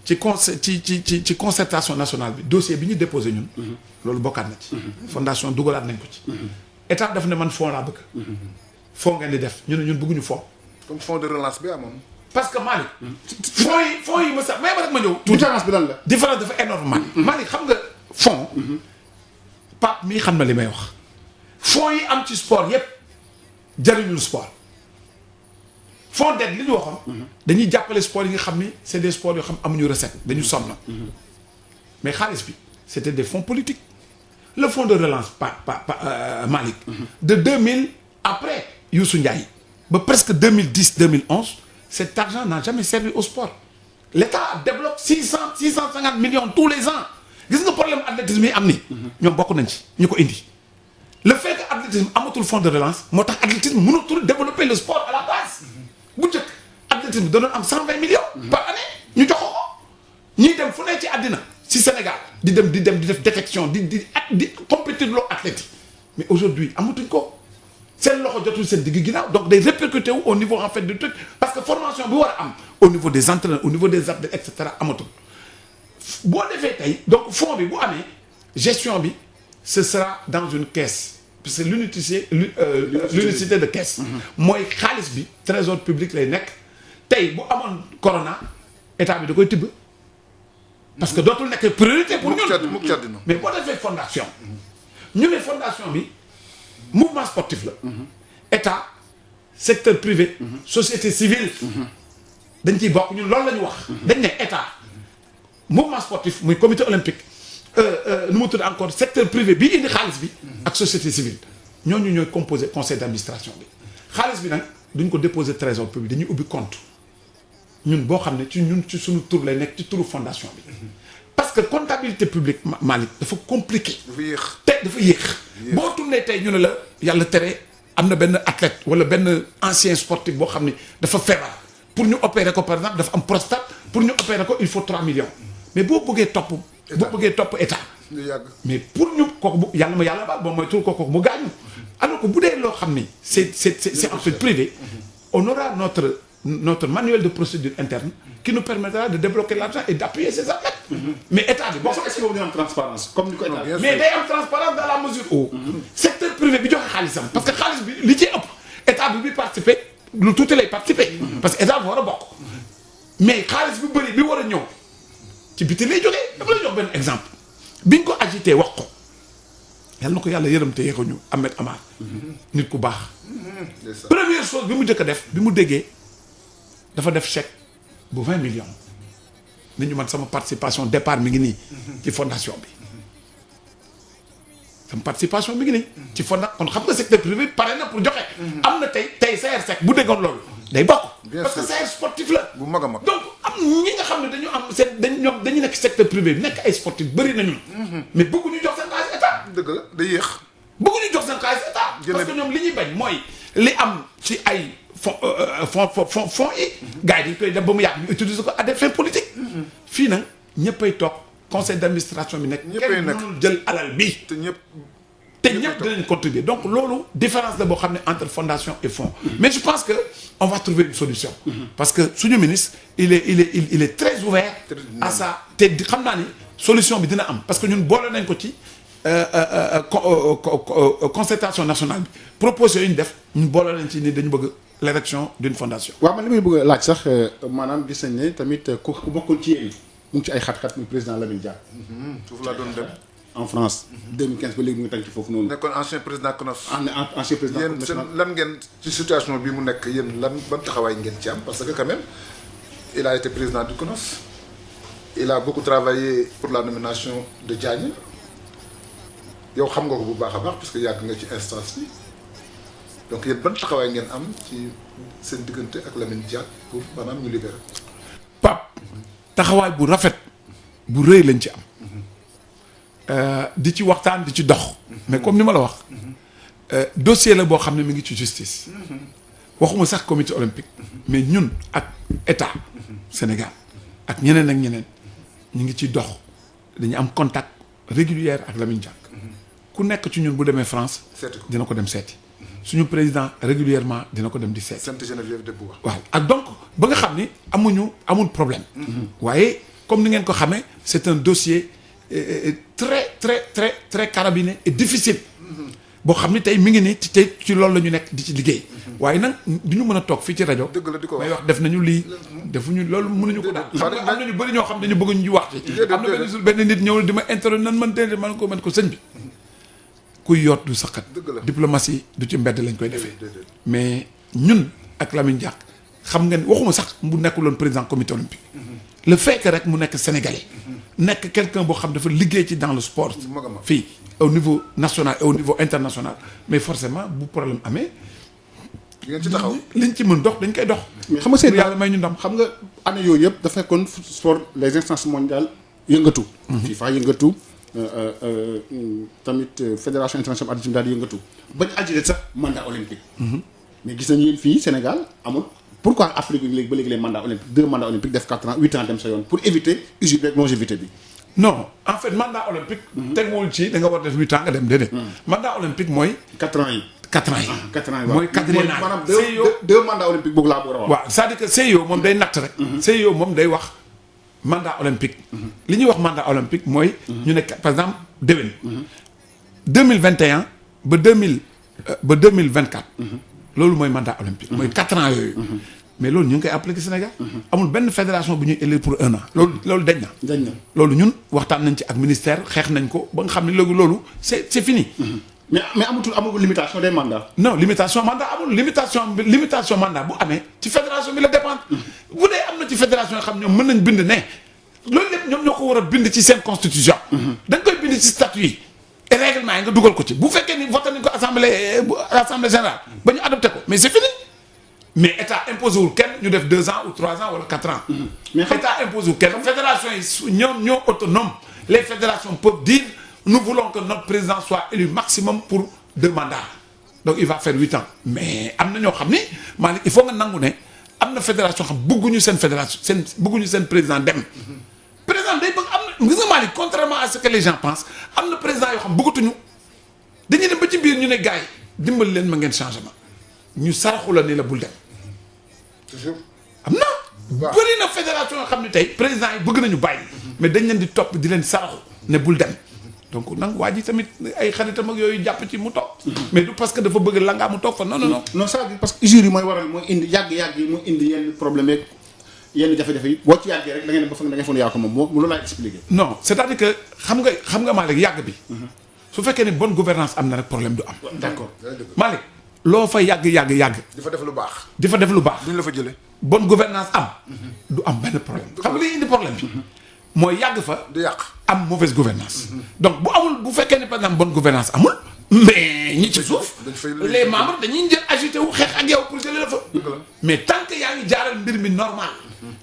ci concertation nationale bi dossier bi ñu déposé ñun. loolu bokkaat na ci. fondation dugalaat nañ ko ci. état daf ne man fonds laa bëgg. fonds ngeen di def ñun bëgguñu fonds. comme fonds de relance bi amoon. parce que Malick. fonds yi ma sax may ma rek ma ñëw. différence bi lan la. différence dafa énorme Malick. Malick xam nga fonds Pape mii xam na li may wax fonds yi am ci sport yépp jariñul sport fonds d'aide li ñu waxoon dañuy jàppale sport yi nga xam ni c'est des sports yoo xam amuñu recette dañu sonn mais xaalis bi c'était des fonds politiques le fonds de relance Malick de 2000 après Youssou Ndiaye ba presque 2010-2011 cet argent n'a jamais servi au sport l'État développe 650 millions tous les ans gis nga problème athlétisme yi am ni ñoom bokk nañ ci ñu ko indi le fait que athlétisme amatul fonds de relance moo tax athlétisme mënatul développer le sport à la base bu njëkk athlétisme da doon am 120 millions par année ñu jox ko ñuy dem fu ne ci àddina ci Sénégal di def détection di compétir loo athlètes yi mais aujourd'hui amatuñ ko seen loxo jotul seen digg ginnaaw donc day répercuté wu au niveau en fait du truc parce que formation bi war a am au niveau des entraîneurs au niveau des athlètes et cetera amatul boo defee tey donc fonds bi bu amee gestion bi ce sera dans une caisse parce que l'unicité de caisse mooy xaalis bi trésor public lay nekk tey bu amoon corona état bi da koy tibb parce que dootul nekk priorité pour ñun mais boo defee fondation ñu ne fondation bi mouvement sportif la état secteur privé société civile dañ ciy bokk ñun loolu la ñu wax dañ ne état mouvement sportif muy comité olympique nu mu tudd encore secteur privé bi indi xaalis bi ak société civile ñooñu ñooy composé conseil d'administration bi xaalis bi nag duñ ko déposer trésor public dañuy ubbi compte ñun boo xam ne ci suñu tur lay nekk ci turu fondation bi parce que comptabilité publique Malick dafa compliqué dafa yéex boo tourné tey ñu ne la yàlla tere am na benn athlète wala benn ancien sportif boo xam ne dafa feebar pour ñu opérer ko par exemple dafa am prostate pour ñu opérer ko il faut 3 millions mais boo bëggee topp état mais pour ñu kooku bu yàlla ma yàlla baal boo mooy tur kooku mu gaañu alors que bu dee loo xam ni c'est en fait privé on aura notre manuel de procédure interne qui nous permettra de débloquer l'argent et d'appuyer ces athlètes mais état bi boo ko est-ce que boobu am transparence comme ni ko état mais day am transparence dans la mesure où secteur privé bi joxe xaalisam parce que xaalis bi li ci ëpp état bi participer lu tuuti lay participer parce que état bi war a bokk mais xaalis bi bëri bi war a ñëw ci biti lay jógee dama lay jox benn exemple biñ ko agité wax ko yàlla na ko yàlla yërëm te yeexu ñu Ahmed Amar nit ku baax première chose bi mu njëkk a def bi mu déggee dafa def chèque bu 20 millions ni ñu man sama participation départ mi ngi nii ci fondation bi sama participation mi ngi nii ci fondation kon xam nga secteur privé pare na pour joxe am na tey CRSEC bu déggoon loolu day bokk parce que CR sportif la bu mag a mag donc am ñi nga xam ne dañu am ñoom dañu nekk secteur privé bi nekk ay sportif bëri nañu mais bëgguñu jox seen xaalis état dëgg la day yéex bëgguñu jox seen xaalis état parce que ñoom li ñuy bañ mooy li am ci ay fonds yi gars yi dañ koy def ba mu yàgg ñu utiliser ko à des fins politiques fii nag ñëppay toog conseil d'administration bi nekk kenn mënul jël alal bi te ñëpp dinañ contribuer donc loolu différence la boo xam ne entre fondation et fonds mais je pense que on va trouver une solution parce que suñu ministre il est très ouvert à ça te xam naa ni solution bi dina am parce que ñun boole nañ ko ci concertation nationale bi proposition yi ñu def ñun boole nañ ci ni dañu bëgg l'érection d'une fondation waaw man li may bëgg a laaj sax maanaam gis nañ ne tamit ku bokkul ci yéen mu ngi ci ay xat-xat muy président Lamine Diack foofu laa doon dem en France 2015 ba léegi mu ngi tànk ci foofu noonu nekkoon ancien président CNOS ancien président yéen seen lan ngeen ci situation bi mu nekk yéen lan ban taxawaay ngeen ci am parce que quand même il a été président du CNOS il a beaucoup travaillé pour la nomination de Diagne yow xam nga ko bu baax a baax parce que yàgg nga ci instance bi donc yéen ban taxawaay ngeen am ci seen diggante ak Lamine Diack pour maanaam ñu libérer Pape taxawaay bu rafet bu rëy lañ ci am di ci waxtaan di ci dox mais comme ni ma la wax dossier la boo xam ne mi ngi ci justice waxuma sax comité olympique mais ñun ak état Sénégal ak ñeneen ñu ngi ci dox dañu am contact régulier ak Lamine Diack ku nekk ci ñun bu demee France dina ko dem seeti suñu président régulièrement dina ko dem di seeti Sainte Geneviève de Bois waaw ak donc ba nga xam ni amul problème waaye comme ni ngeen ko xamee c'est un dossier très très très très carabiné et difficile boo xam ne tey mi ngi nii tey ci loolu la ñu nekk di ci liggéey waaye nag du ñu mën a toog fii ci rajo dëgg la di ko may wax wax def nañu lii defuñu loolu mënuñu ko daal xam nga am nañu bëri ñoo xam dañu bëgg ñu wax ci am na benn jour benn nit ñëw di ma interroger nan man déedéet man ko sëñ bi kuy yoot du saqat Dëgg la. diplomatie du ci mbedd lañ koy defee mais ñun ak Lamine Diack xam nga ne waxuma sax bu nekkuloon président comité olympique le fait que rek mu nekk sénégalais nekk quelqu'un boo xam dafa liggéey ci dans le sport mag a mag. fii au niveau national et au niveau international mais forcément bu problème amee di ngeen ci taxaw liñ ci mën dox dañ koy dox mais xam nga seen yàlla may ñu ndam xam nga année yooyu yëpp dafa fekkoon sport les instances mondiales yëngatu. FIFA yëngatu tamit fédération internationale athlétisme daal di yëngatu bañ agiré sax mandat olympique. mais gis nañu yéen fii Sénégal amul pourquoi Afrique léegi ba léegi les mandats olympiques 2 mandats olympiques def 4 ans 8 ans dem sa yoon pour éviter usure beeg longévité bi. non en fait mandat olympique teguwul ci da nga war def 8 ans nga dem déedéet mandat olympique mooy 4 ans yi. 4 ans yi 4 ans yi mooy quatrième maanaam CIO 2 mandats olympiques boobu laa bëgg a wax. waaw c'est-à-dire que CIO moom day natt rek CIO moom day wax mandat olympique li ñuy wax mandat olympique mooy ñu ne par exemple déwén 2021 ba 2024 loolu mooy mandat olympique mooy 4 ans yooyu mais loolu ñu ngi koy appliqué Sénégal amul benn fédération bu ñuy élire pour 1 an loolu dañ na dañ na loolu ñun waxtaan nañ ci ak ministère xeex nañ ko ba nga xam ne léegi loolu c'est fini mais amagul limitation des mandats. non limitation mandat amul limitation mandat bu amee ci fédération bi la dépendre bu dee am na ci fédération yoo xam ñoom mën nañ bind ne loolu lépp ñoom ñoo ko war a bind ci seen constitution dañ koy bind ci statut yi et règlement yi nga dugal ko ci bu fekkee ni voté nañ ko assemblée générale ba ñu adopté ko mais c'est fini mais état imposé wul kenn ñu def 2 ans ou 3 ans wala 4 ans mais état imposé wul kenn fédération yi ñoom ñoo autonome les fédérations peuvent dire nous voulons que notre président soit élu maximum pour 2 mandats donc il va faire 8 ans mais am na ñoo xam ni Malick il faut nga nangu ne am na fédération xam bëgguñu seen fédération bëgguñu seen président dem président day bëgg am na gis nga Malick contrairement à ce que les gens pensent am na président yoo xam bëggatuñu dañuy dem ba ci biir ñu ne gars yi dimbali leen ma ngeen changement ñu saraxu la ni la bul dem toujours am na bëri na fédération yoo xam ne tey président yi bëgg nañu bàyyi mais dañ leen di topp di leen saraxu ne bul dem donc nag waa ji tamit ay xaritam ak yooyu jàpp ci mu toog mais du parce que dafa bëgg la ngaa mu toog fa non non non non ça parce que usure yi mooy waral mooy indi yàgg-yàgg yi mooy indi yenn problème yeeg yenn jafe-jafe yi boo ci yàggee rek da ngeen ba fa da ngay foog ne yaa ko moom moo loolu laay expliqué. non c'est-à-dire que xam nga Malick yàgg bi su fekkee ne bonne gouvernance am na rek problème du am d'accord Malick loo fa yàgg di fa def lu baax di fa def lu baax duñ la fa jëlee bonne gouvernance am du am benn problème xam nga liy indi problème bi mooy yàgg fa di yàq am mauvaise gouvernance donc bu amul bu fekkee ne par exemple bonne gouvernance amul mais ñi ci suuf les membres dañuy jël agité wu xeex ak yow pour jëlee la fa mais tant que yaa ngi jaaral mbir mi normal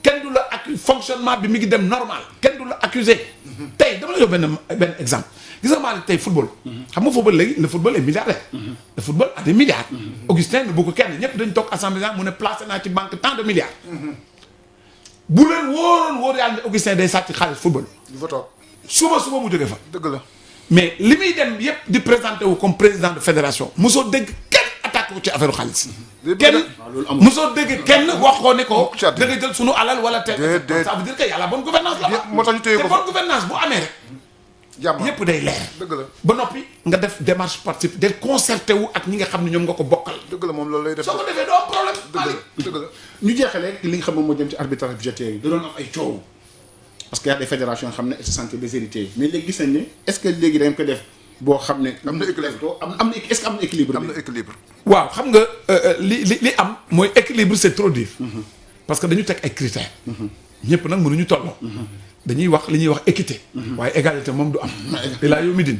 kenn du la fonctionnement bi mi ngi dem normal kenn du la accusé tey dama la jox benn exemple gis nga maa tey football xam nga football léegi le football est milliardaire le football a des milliards Augustin ne bu ko kenn ñëpp dañ toog assemblée mu ne placé naa ci banque tant de milliards bu leen wóor yàlla ne Augustin day sàcc xaalis football du fa toog suba mu jógee fa dëgg la mais li muy dem yëpp di présenté wu comme président de fédération mosoo dégg kenn attaqué wu ci affaire xaalis kenn mosoo dégg kenn wax ko ne ko da nga jël sunu alal wala te ça veut dire que yàlla bonne gouvernance la moo tax ñu téye ko te bonne gouvernance bu amee rek jàmm yëpp day leer dëgg la ba noppi nga def démarche participe del concerté wu ak ñi nga xam ne ñoom nga ko bokkal dëgg la moom loolu lay def soo ko defee doo am problème dëgg la ñu jeexalee li nga xam moom moo jëm ci arbitrage budgétaire yi da doon am ay coow parce que y a des fédérations yoo xam ne elles se sentent déshérités mais léegi gis nañ ne est-ce que léegi dañ ko def boo xam ne am na équilibre est-ce que am na équilibre am na équilibre waaw xam nga li am mooy équilibre c'est trop dur parce que dañu teg ay critères ñëpp nag mënuñu tolloo dañuy wax li ñuy wax équité waaye égalité moom du am ilaa yow mi din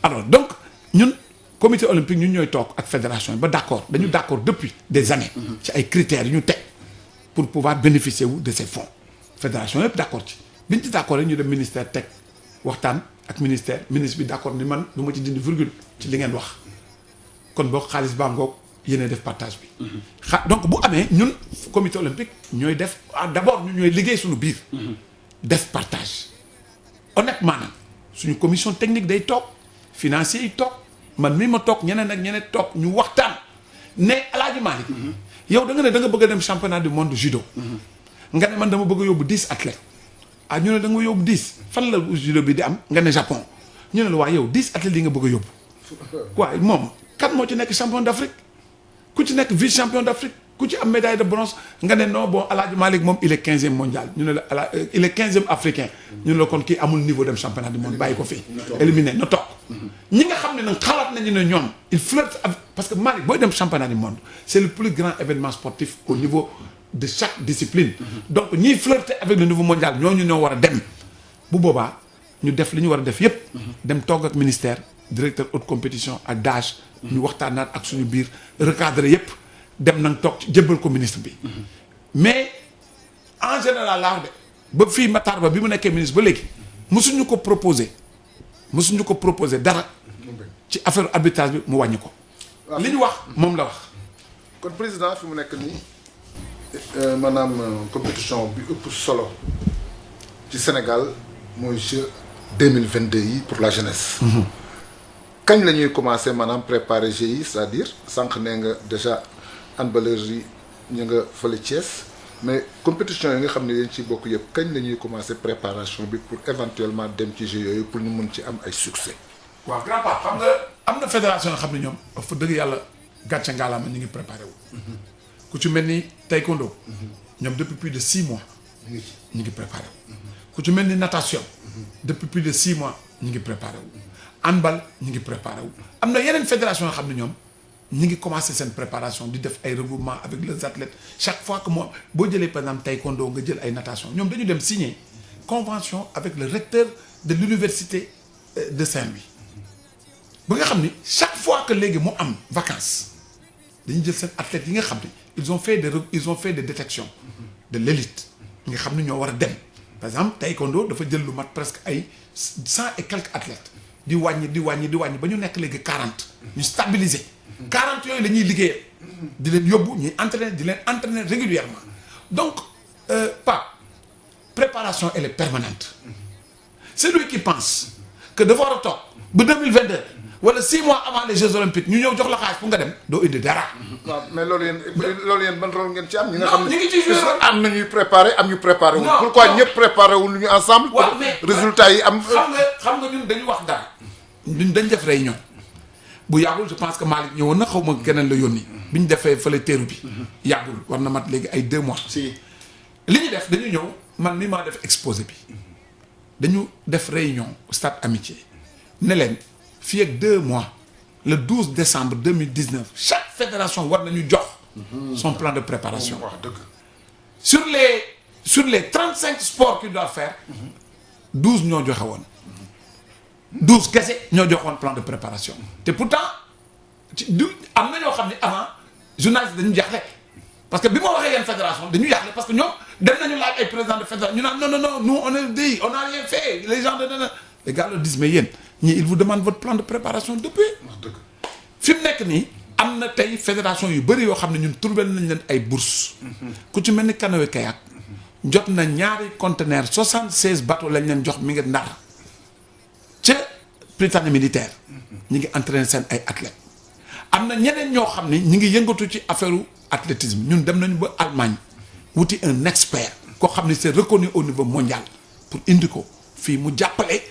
alors donc ñun comité olympique ñun ñooy toog ak fédération yi ba d'accord dañu d'accord depuis des années ci ay critères yu ñu teg pour pouvoir bénéficier wu de ces fonds fédération yëpp d'accord ci biñ ci d'accord rek ñu dem ministère teg waxtaan ak ministre bi d'accord ni man du ma ci dindi virgule ci li ngeen wax kon boog xaalis baa ngoog yéene def partage bi donc bu amee ñun comité olympique ñooy def d'abord ñun ñooy liggéey suñu biir def partage honnêtement nag suñu commission technique day toog financier yi toog man mii ma toog ñeneen ak ñeneen toog ñu waxtaan ne Alaaji Malick yow da nga ne da nga bëgg a dem championnat du monde judo nga ne man dama bëgg a yóbbu 10 athlètes ñu ne da nga yóbbu 10 fan la judo bi di am nga ne Japon ñu ne la waaye yow 10 athlètes yi nga bëgg a yóbbu waaye moom kan moo ci nekk champion d'Afrique ku ci nekk vice champion d'Afrique ku ci am médaille de bronze nga ne non bon El Hadj Malick moom il est 15e mondial ñu ne la il est 15e africain ñu ne la kon kii amul niveau dem championnat du monde bàyyi ko fii. éliminé na toog ñi nga xam ne nag xalaat nañu ne ñoom il flirte avec parce que Malick booy dem championnat du monde c'est le plus grand événement sportif au niveau de chaque discipline. donc ñiy flirter avec le niveau mondial ñooñu ñoo war a dem bu boobaa ñu def li ñu war a def yépp dem togg ak ministère directeur haute compétition ak DAGE. ñu waxtaanaat ak suñu biir recadrer yépp dem nañ toog jébbal ko ministre bi mais en général laa de ba fii Matar Ba bi mu nekkee ministre ba léegi mosuñu ko proposer dara ci affaire arbitrage bi mu wàññi ko li ñu wax moom la wax kon président fi mu nekk nii maanaam compétition bi ëpp solo ci Sénégal mooy Jeux 2022 yi pour la jeunesse kañ la ñuy commencer maanaam préparer Jeux yi c'est-à-dire sànq nee nga déjà handballeurs yi ñu nga fële Thiès mais compétition yi nga xam ne yéen ci bokk yëpp kañ la ñuy commencer préparation bi pour éventuellement dem ci Jeux yooyu pour ñu mun ci am ay succès. waaw grand part xam nga am na fédération yoo xam ne ñoom fa dëgg yàlla gàcce ngaalaama ñu ngi préparé wu. ku ci mel ni taekwondo. ñoom depuis plus de 6 mois. ñu ngi préparé wu. ku ci mel ni natation. depuis plus de 6 mois ñu ngi préparé wu. handball ñu ngi préparé wu. am na yeneen fédération yoo xam ne ñoom ñu ngi commencé seen préparation di def ay regroupement avec les athlètes chaque fois que moom boo jëlee par exemple taekwondo nga jël ay natation ñoom dañu dem signer convention avec le recteur de l'université de Saint-Louis. ba nga xam ni chaque fois que léegi mu am vacances dañuy jël seen athlètes yi nga xam ni ils ont fait des détections de l'élite nga xam ni ñoo war a dem par exemple taekwondo dafa jël lu mat presque ay 100 et quelques athlètes di wàññi ba ñu nekk léegi 40 ñu stabiliser 40 yooyu la ñuy liggéeyal di leen yóbbu ñuy entraîner régulièrement donc préparation elle est permanente celui qui pense que dafa war a toog ba 2022 wala 6 mois avant les Jeux olympiques ñu ñëw jox la xaalis pour nga dem doo indi dara. waaw mais loolu yéen ban rôle ngeen ci am. ñi nga xam ne ñu ngi ci joué am na ñuy préparé am ñu préparé wu. pourquoi ñëpp préparé wu ñu ensemble. waaw mais résultat yi am. xam nga ñun dañu wax dara. ñun dañ def réunion bu yàggul je pense que Malick ñëwoon na xaw ma keneen la yónni. bi ñu defee fële teeru bi. yàggul war na mat léegi ay 2 mois. si li ñu def dañu ñëw man mi maa def exposé bi dañu def réunion stade amitié ne leen. fii ak 2 mois le 12 décembre 2019 chaque fédération war nañu jox son plan de préparation. wax dëgg. sur les 35 sports qu'il doit faire 12 ñoo joxe woon 12 kese ñoo joxoon plan de préparation te pourtant am na ñoo xam ne avant journaliste dañu jaaxle parce que bi ma waxee yenn fédération dañu jaaxle parce que ñoom dem nañu laaj ay président de fédération ñu naan non nous on est dit on n'a rien fait les gens de les gars leur disent mais yéen ñii il vous demande votre plan de préparation depuis. wax dëgg. fi mu nekk nii am na tey fédération yu bëri yoo xam ne ñun trouvé nañ leen ay bourses. ku ci mel ni canoë kayak jot na ñaari conteneurs 76 bateaux lañ leen jox mi ngi Ndar ca Prytanée militaire ñi ngi entraîné seen ay athlètes. am na ñeneen ñoo xam ne ñi ngi yëngatu ci affaire athlétisme ñun dem nañu ba Allemagne wuti un expert koo xam ne c'est reconnu au niveau mondial pour indi ko fii mu jàppale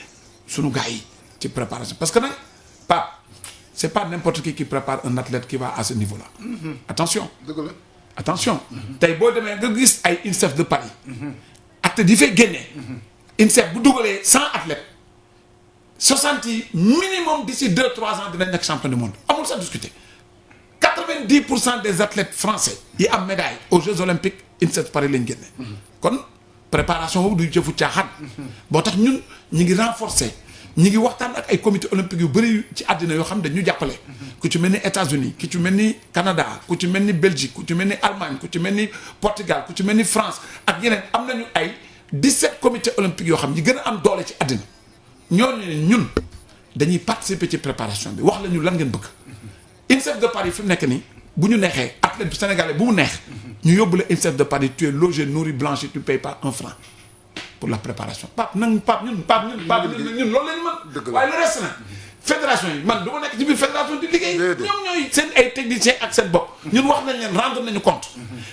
sunu gars yi ci préparation parce que nag Pape c'est pas n'importe qui prépare un athlète qui va à ce niveau-là. attention dëgg la. attention tey boo demee nga gis ay INSEP de Paris. athlètes yi fay génnee. INSEP bu dugalee 100 athlètes 60 yi minimum d'ici 2-3 ans dinañ nekk champion du monde amul sa discuter 90% des athlètes français yi am médaille aux Jeux olympiques INSEP Paris lañ génne. kon préparation boobu du jëfu caaxaan. boo tax ñun ñi ngi renforcer. ñi ngi waxtaan ak ay comité olympique yu bëri ci àddina yoo xam ne dañu jàppale. ku ci mel ni États-Unis ku ci mel ni Canada ku ci mel ni Belgique ku ci mel ni Allemagne ku ci mel ni Portugal ku ci mel ni France ak yeneen am nañu ay 17 comités olympiques yoo xam ñi gën a am doole ci àddina ñooñu ne ñun dañuy participer ci préparation bi wax la ñu lan ngeen bëgg. INSEP de Paris fi mu nekk nii bu ñu neexee athlète bu sénégalais bu mu neex ñu yóbbu la INSEP de Paris tu es logé nourri blanchi tu payes pas 1 franc. pour la préparation ñun loolu lañu mën. dëgg la waaye le reste nag fédération yi man du ma nekk ci biir fédération di liggéey. ñoom ñooy seen ay techniciens ak seen bopp. ñun wax nañ leen rendre nañu compte.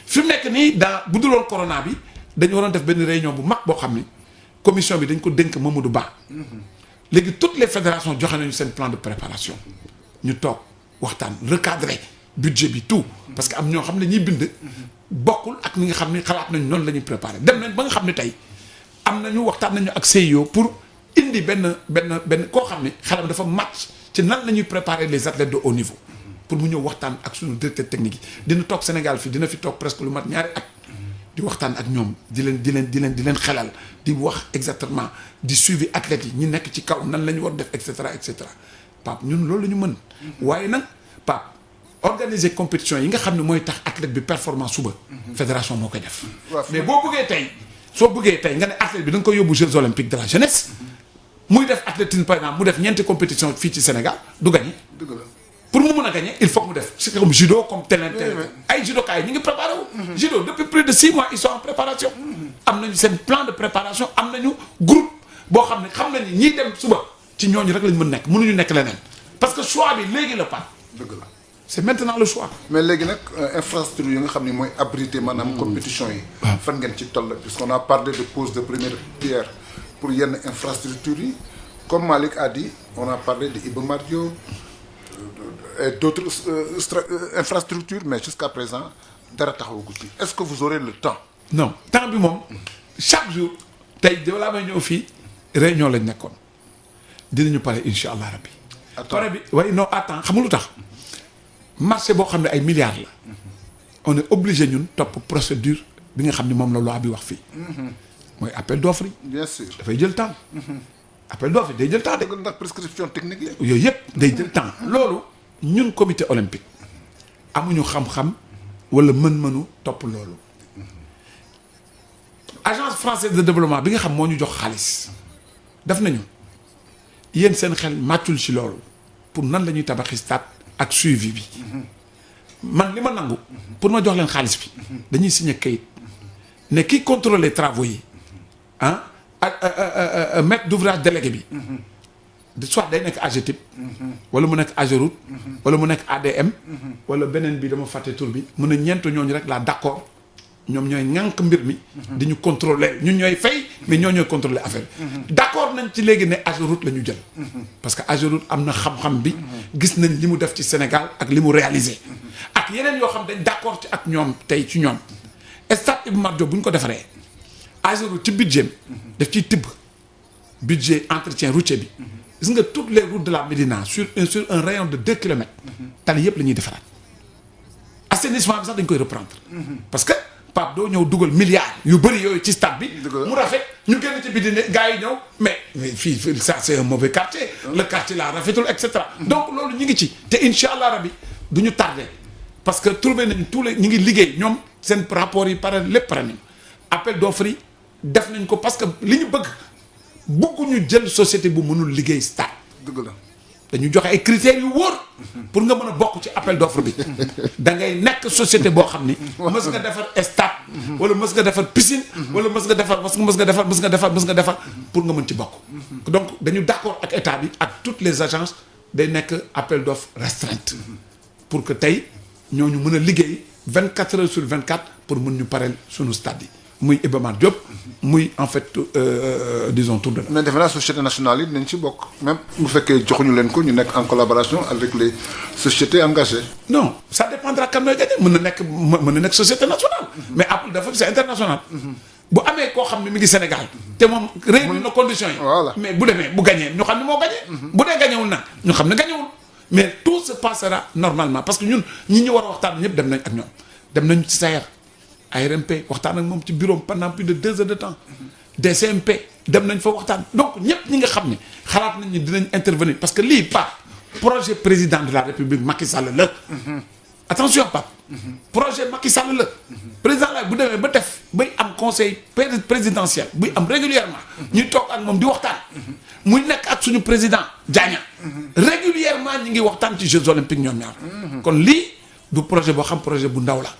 fi mu nekk nii bu dul woon corona bi dañu waroon def benn réunion bu mag boo xam ni commission bi dañ ko dénk Mamadou Ba. léegi toutes les fédérations joxe nañu seen plan de préparation ñu toog waxtaan recadrer budget bi tout parce que am ñoo xam ne ñuy bind bokkul ak ñi nga xam ne xalaat nañ noonu la ñuy préparer dem nañ ba nga xam ne tey am nañu waxtaan nañu ak CIO pour indi benn koo xam ne xelam dafa match ci nan la ñuy préparer les athlètes de haut niveau pour mu ñëw waxtaan ak suñu directeur technique yi dina toog Sénégal fii dina fi toog presque lu mat ñaari at di waxtaan ak ñoom di leen xelal di wax exactement di suivi athlètes yi ñi nekk ci kaw nan la ñu war def et cetera Pape ñun loolu la ñu mën waaye nag Pape organiser compétition yi nga xam ne mooy tax athlète bi performance suba fédération moo koy def mais boo bëggee tey soo bëggee tey nga ne athlète bi da nga koy yóbbu Jeux olympiques de la jeunesse muy def athlétisme par exemple mu def ñeenti compétition fii ci Sénégal du gagné pour mu mun a gagner il faut que mu def c'est comme judo comme tel ay judoka yi ñu ngi préparé wu judo depuis plus de 6 mois ils sont en préparation am nañu seen plan de préparation am nañu groupe boo xam ne xam nañu ñiy dem suba ci ñooñu rek lañ mën nekk mënuñu nekk leneen parce que choix bi léegi la pas dëgg la c'est maintenant le choix mais léegi nag infrastructure yi nga xam ne mooy abrité maanaam compétition yi fan ngeen ci toll puisqu'on a parlé de pose de première pierre pour yenn infrastructure yi comme Malick a dit on a parlé de Iba Mar Diop et d'autres infrastructures mais jusqu'à présent dara taxawagu ci est-ce que vous aurez le temps non temps bi moom chaque jour tey balaa may ñëw fii réunion lañ nekkoon dinañu pare insha allah rabbi pare bi waaye non attends xam nga lu tax marché boo xam ne ay milliards la on est obligé ñun topp procédure bi nga xam ne moom la loi bi wax fii mooy appel d'offre yi bien sûr dafay jël temps appel d'offre yi day jël temps de ndax prescription technique yi yooyu yëpp day jël temps loolu ñun comité olympique amuñu xam-xam wala mën-mënu topp loolu agence française de développement bi nga xam moo ñu jox xaalis def nañu yéen seen xel màccul ci loolu pour nan la ñuy tabaxi stade ak suivi bi man li ma nangu pour ma jox leen xaalis bi dañuy signer kayit ne kii contrôler travaux yi maître d'ouvrage délégué bi soit day nekk AGETIP wala mu nekk AGEROUTE wala mu nekk ADM wala beneen bi dama fàtte tur bi mun a ñeent ñooñu rek laa d'accord ñoom ñooy ŋànk mbir mi di ñu contrôler ñun ñooy fay mais ñooy contrôler affaire d'accord nañ ci léegi ne AGEROUTE la ñu jël parce que AGEROUTE am na xam-xam bi gis nañ li mu def ci Sénégal ak li mu réalisé ak yeneen yoo xam dañ d'accord ci ak ñoom tey ci ñoom stade Iba Mar Diop bu ñu ko defaree AGEROUTE ci budget daf ciy tibb budget entretien routier bi gis nga toutes les routes de la Médina sur un rayon de 2 kilomètres tali yëpp la ñuy defaraat assainissement bi sax dañ koy reprendre parce que Pape doo ñëw dugal milliards yu bëri yooyu ci stade bi mu rafet ñu génn ci biti ne gars yi ñëw mais fii ça c'est un mauvais quartier le quartier là rafetul et cetera donc loolu ñu ngi ci te incha allah rabi du ñu tardé parce que trouvé nañ tous les ñu ngi liggéey ñoom seen rapport yi pare lépp pare nañ appel d'offre yi def nañ ko parce que li ñu bëgguñu jël société bu mënul liggéey stade dëgg la dañu joxe ay critères yu wóor pour nga mën a bokk ci appel d'offre bi da ngay nekk société boo xam ni mës nga defar stade wala mës nga defar piscine wala mës nga defar pour nga mën ci bokk donc dañu d'accord ak état bi ak toutes les agences day nekk appel d'offre restreinte pour que tey ñooñu mën a liggéey 24 heures sur 24 pour mën ñu pareel suñu stade yi muy Iba Mar Diop muy en fait disons tour de la. mais defe naa société nationale yi nañ ci bokk même bu fekkee joxuñu leen ko ñu nekk en collaboration avec les sociétés engagées. non ça dépendra kan nooy gagné mën na nekk société nationale. mais Apple dafa c'est international. bu amee koo xam ne mi ngi Sénégal. te moom réunir na conditions yi. voilà mais bu demee bu gagné ñu xam ne moo gagné. bu dee gagnéwul nag ñu xam ne gagnéwul mais tout se passera normalement parce que ñun ñi ñu war a waxtaan ñëpp dem nañ ak ñoom dem nañ ci SAER. ARMP waxtaan ak moom ci bureau pendant plus de 2 heures de temps DCMP dem nañ fa waxtaan donc ñëpp ñi nga xam ne xalaat nañ ni dinañ intervenir parce que lii Pape projet président de la République Macky Sall la. attention Pape. projet Macky Sall la. président la bu demee ba def bay am conseil présidentiel buy am régulièrement ñuy toog ak moom di waxtaan. muy nekk ak suñu président Diagna. régulièrement ñi ngi waxtaan ci Jeux olympiques ñoom ñaar. kon lii du projet boo xam projet bu ndaw la.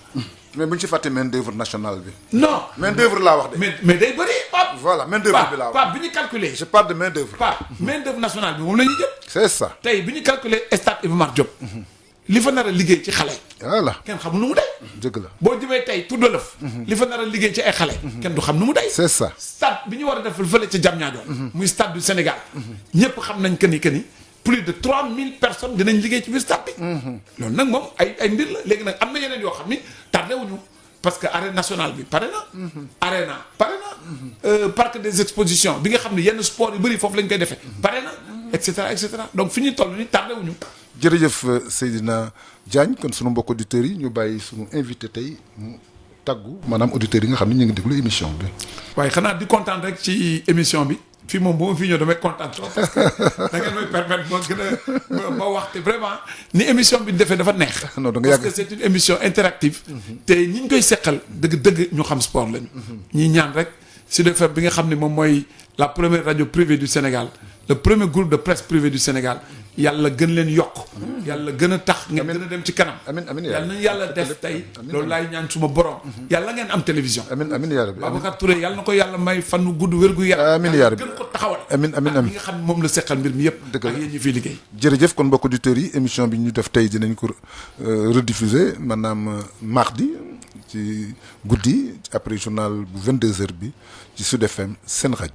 mais bu ñu ci fàtte main d'œuvre nationale bi. non main d'œuvre laa wax de. mais day bëri Pape. voilà main d'œuvre bi laa wax Pape bi ñu calculer. je parle de main d'œuvre. Pape main d'œuvre nationale bi moom la ñuy jël. c'est ça. tey bi ñu calculer stade Iba Mar Diop. li fa nar a liggéey ci xale. voilà kenn xamul nu mu day. dëgg la boo jëmee tey Tour de l'Oeuf. li fa nar a liggéey ci ay xale. kenn du xam nu mu day. c'est ça. stade bi ñu war a def fële ca Diamniadio. muy stade du Sénégal. ñëpp xam nañ que ni plus de 3000 personnes dinañ liggéey ci biir stade bi. loolu nag moom ay mbir la léegi nag am na yeneen yoo xam ni tardé wuñu parce que arène nationale bi pare na. arena pare na. parc des expositions bi nga xam ne yenn sport yu bëri foofu lañ koy defee. pare na et cetera donc fi ñuy toll nii tardé wuñu. jërëjëf Seydina Diagne kon sunu mbokk auditeurs yi ñu bàyyi sunu invité tey mu tàggu maanaam auditeurs yi nga xam ne ñu ngi déglu émission bi. waaye xanaa di kontaan rek ci émission bi. fii moom bu ma fi ñëw damay kontaan trop parce que da ngeen may permettre ma gën a ma wax te vraiment ni émission bi defee dafa neex. non da nga parce que c'est une émission interactive. te ñi ñu koy seqal dëgg-dëgg ñu xam sport lañu. ñi ñaan rek Sud FM bi nga xam ne moom mooy la première radio privée du Sénégal le premier groupe de presse privé du Sénégal yàlla gën leen yokk. yàlla gën a tax ngeen gën a dem ci kanam. amiin yàlla na yàlla def tey loolu laay ñaan suma borom. yàlla ngeen am télévision. amiin yaa rabbi Babacar Touré yàlla na ko yàlla may fan gudd wér gu yaram. amiin yaa rabbi gën ko taxawal. amiin ak ñi nga xam ne moom la seqal mbir mi yëpp. dëgg la ak yéen ñi fiy liggéey. jërëjëf kon mbokk auditeurs yi émission bi ñu def tey dinañ ko rediffuser maanaam mardi ci guddi après journal bu 22h bi ci Sud FM seen rajo.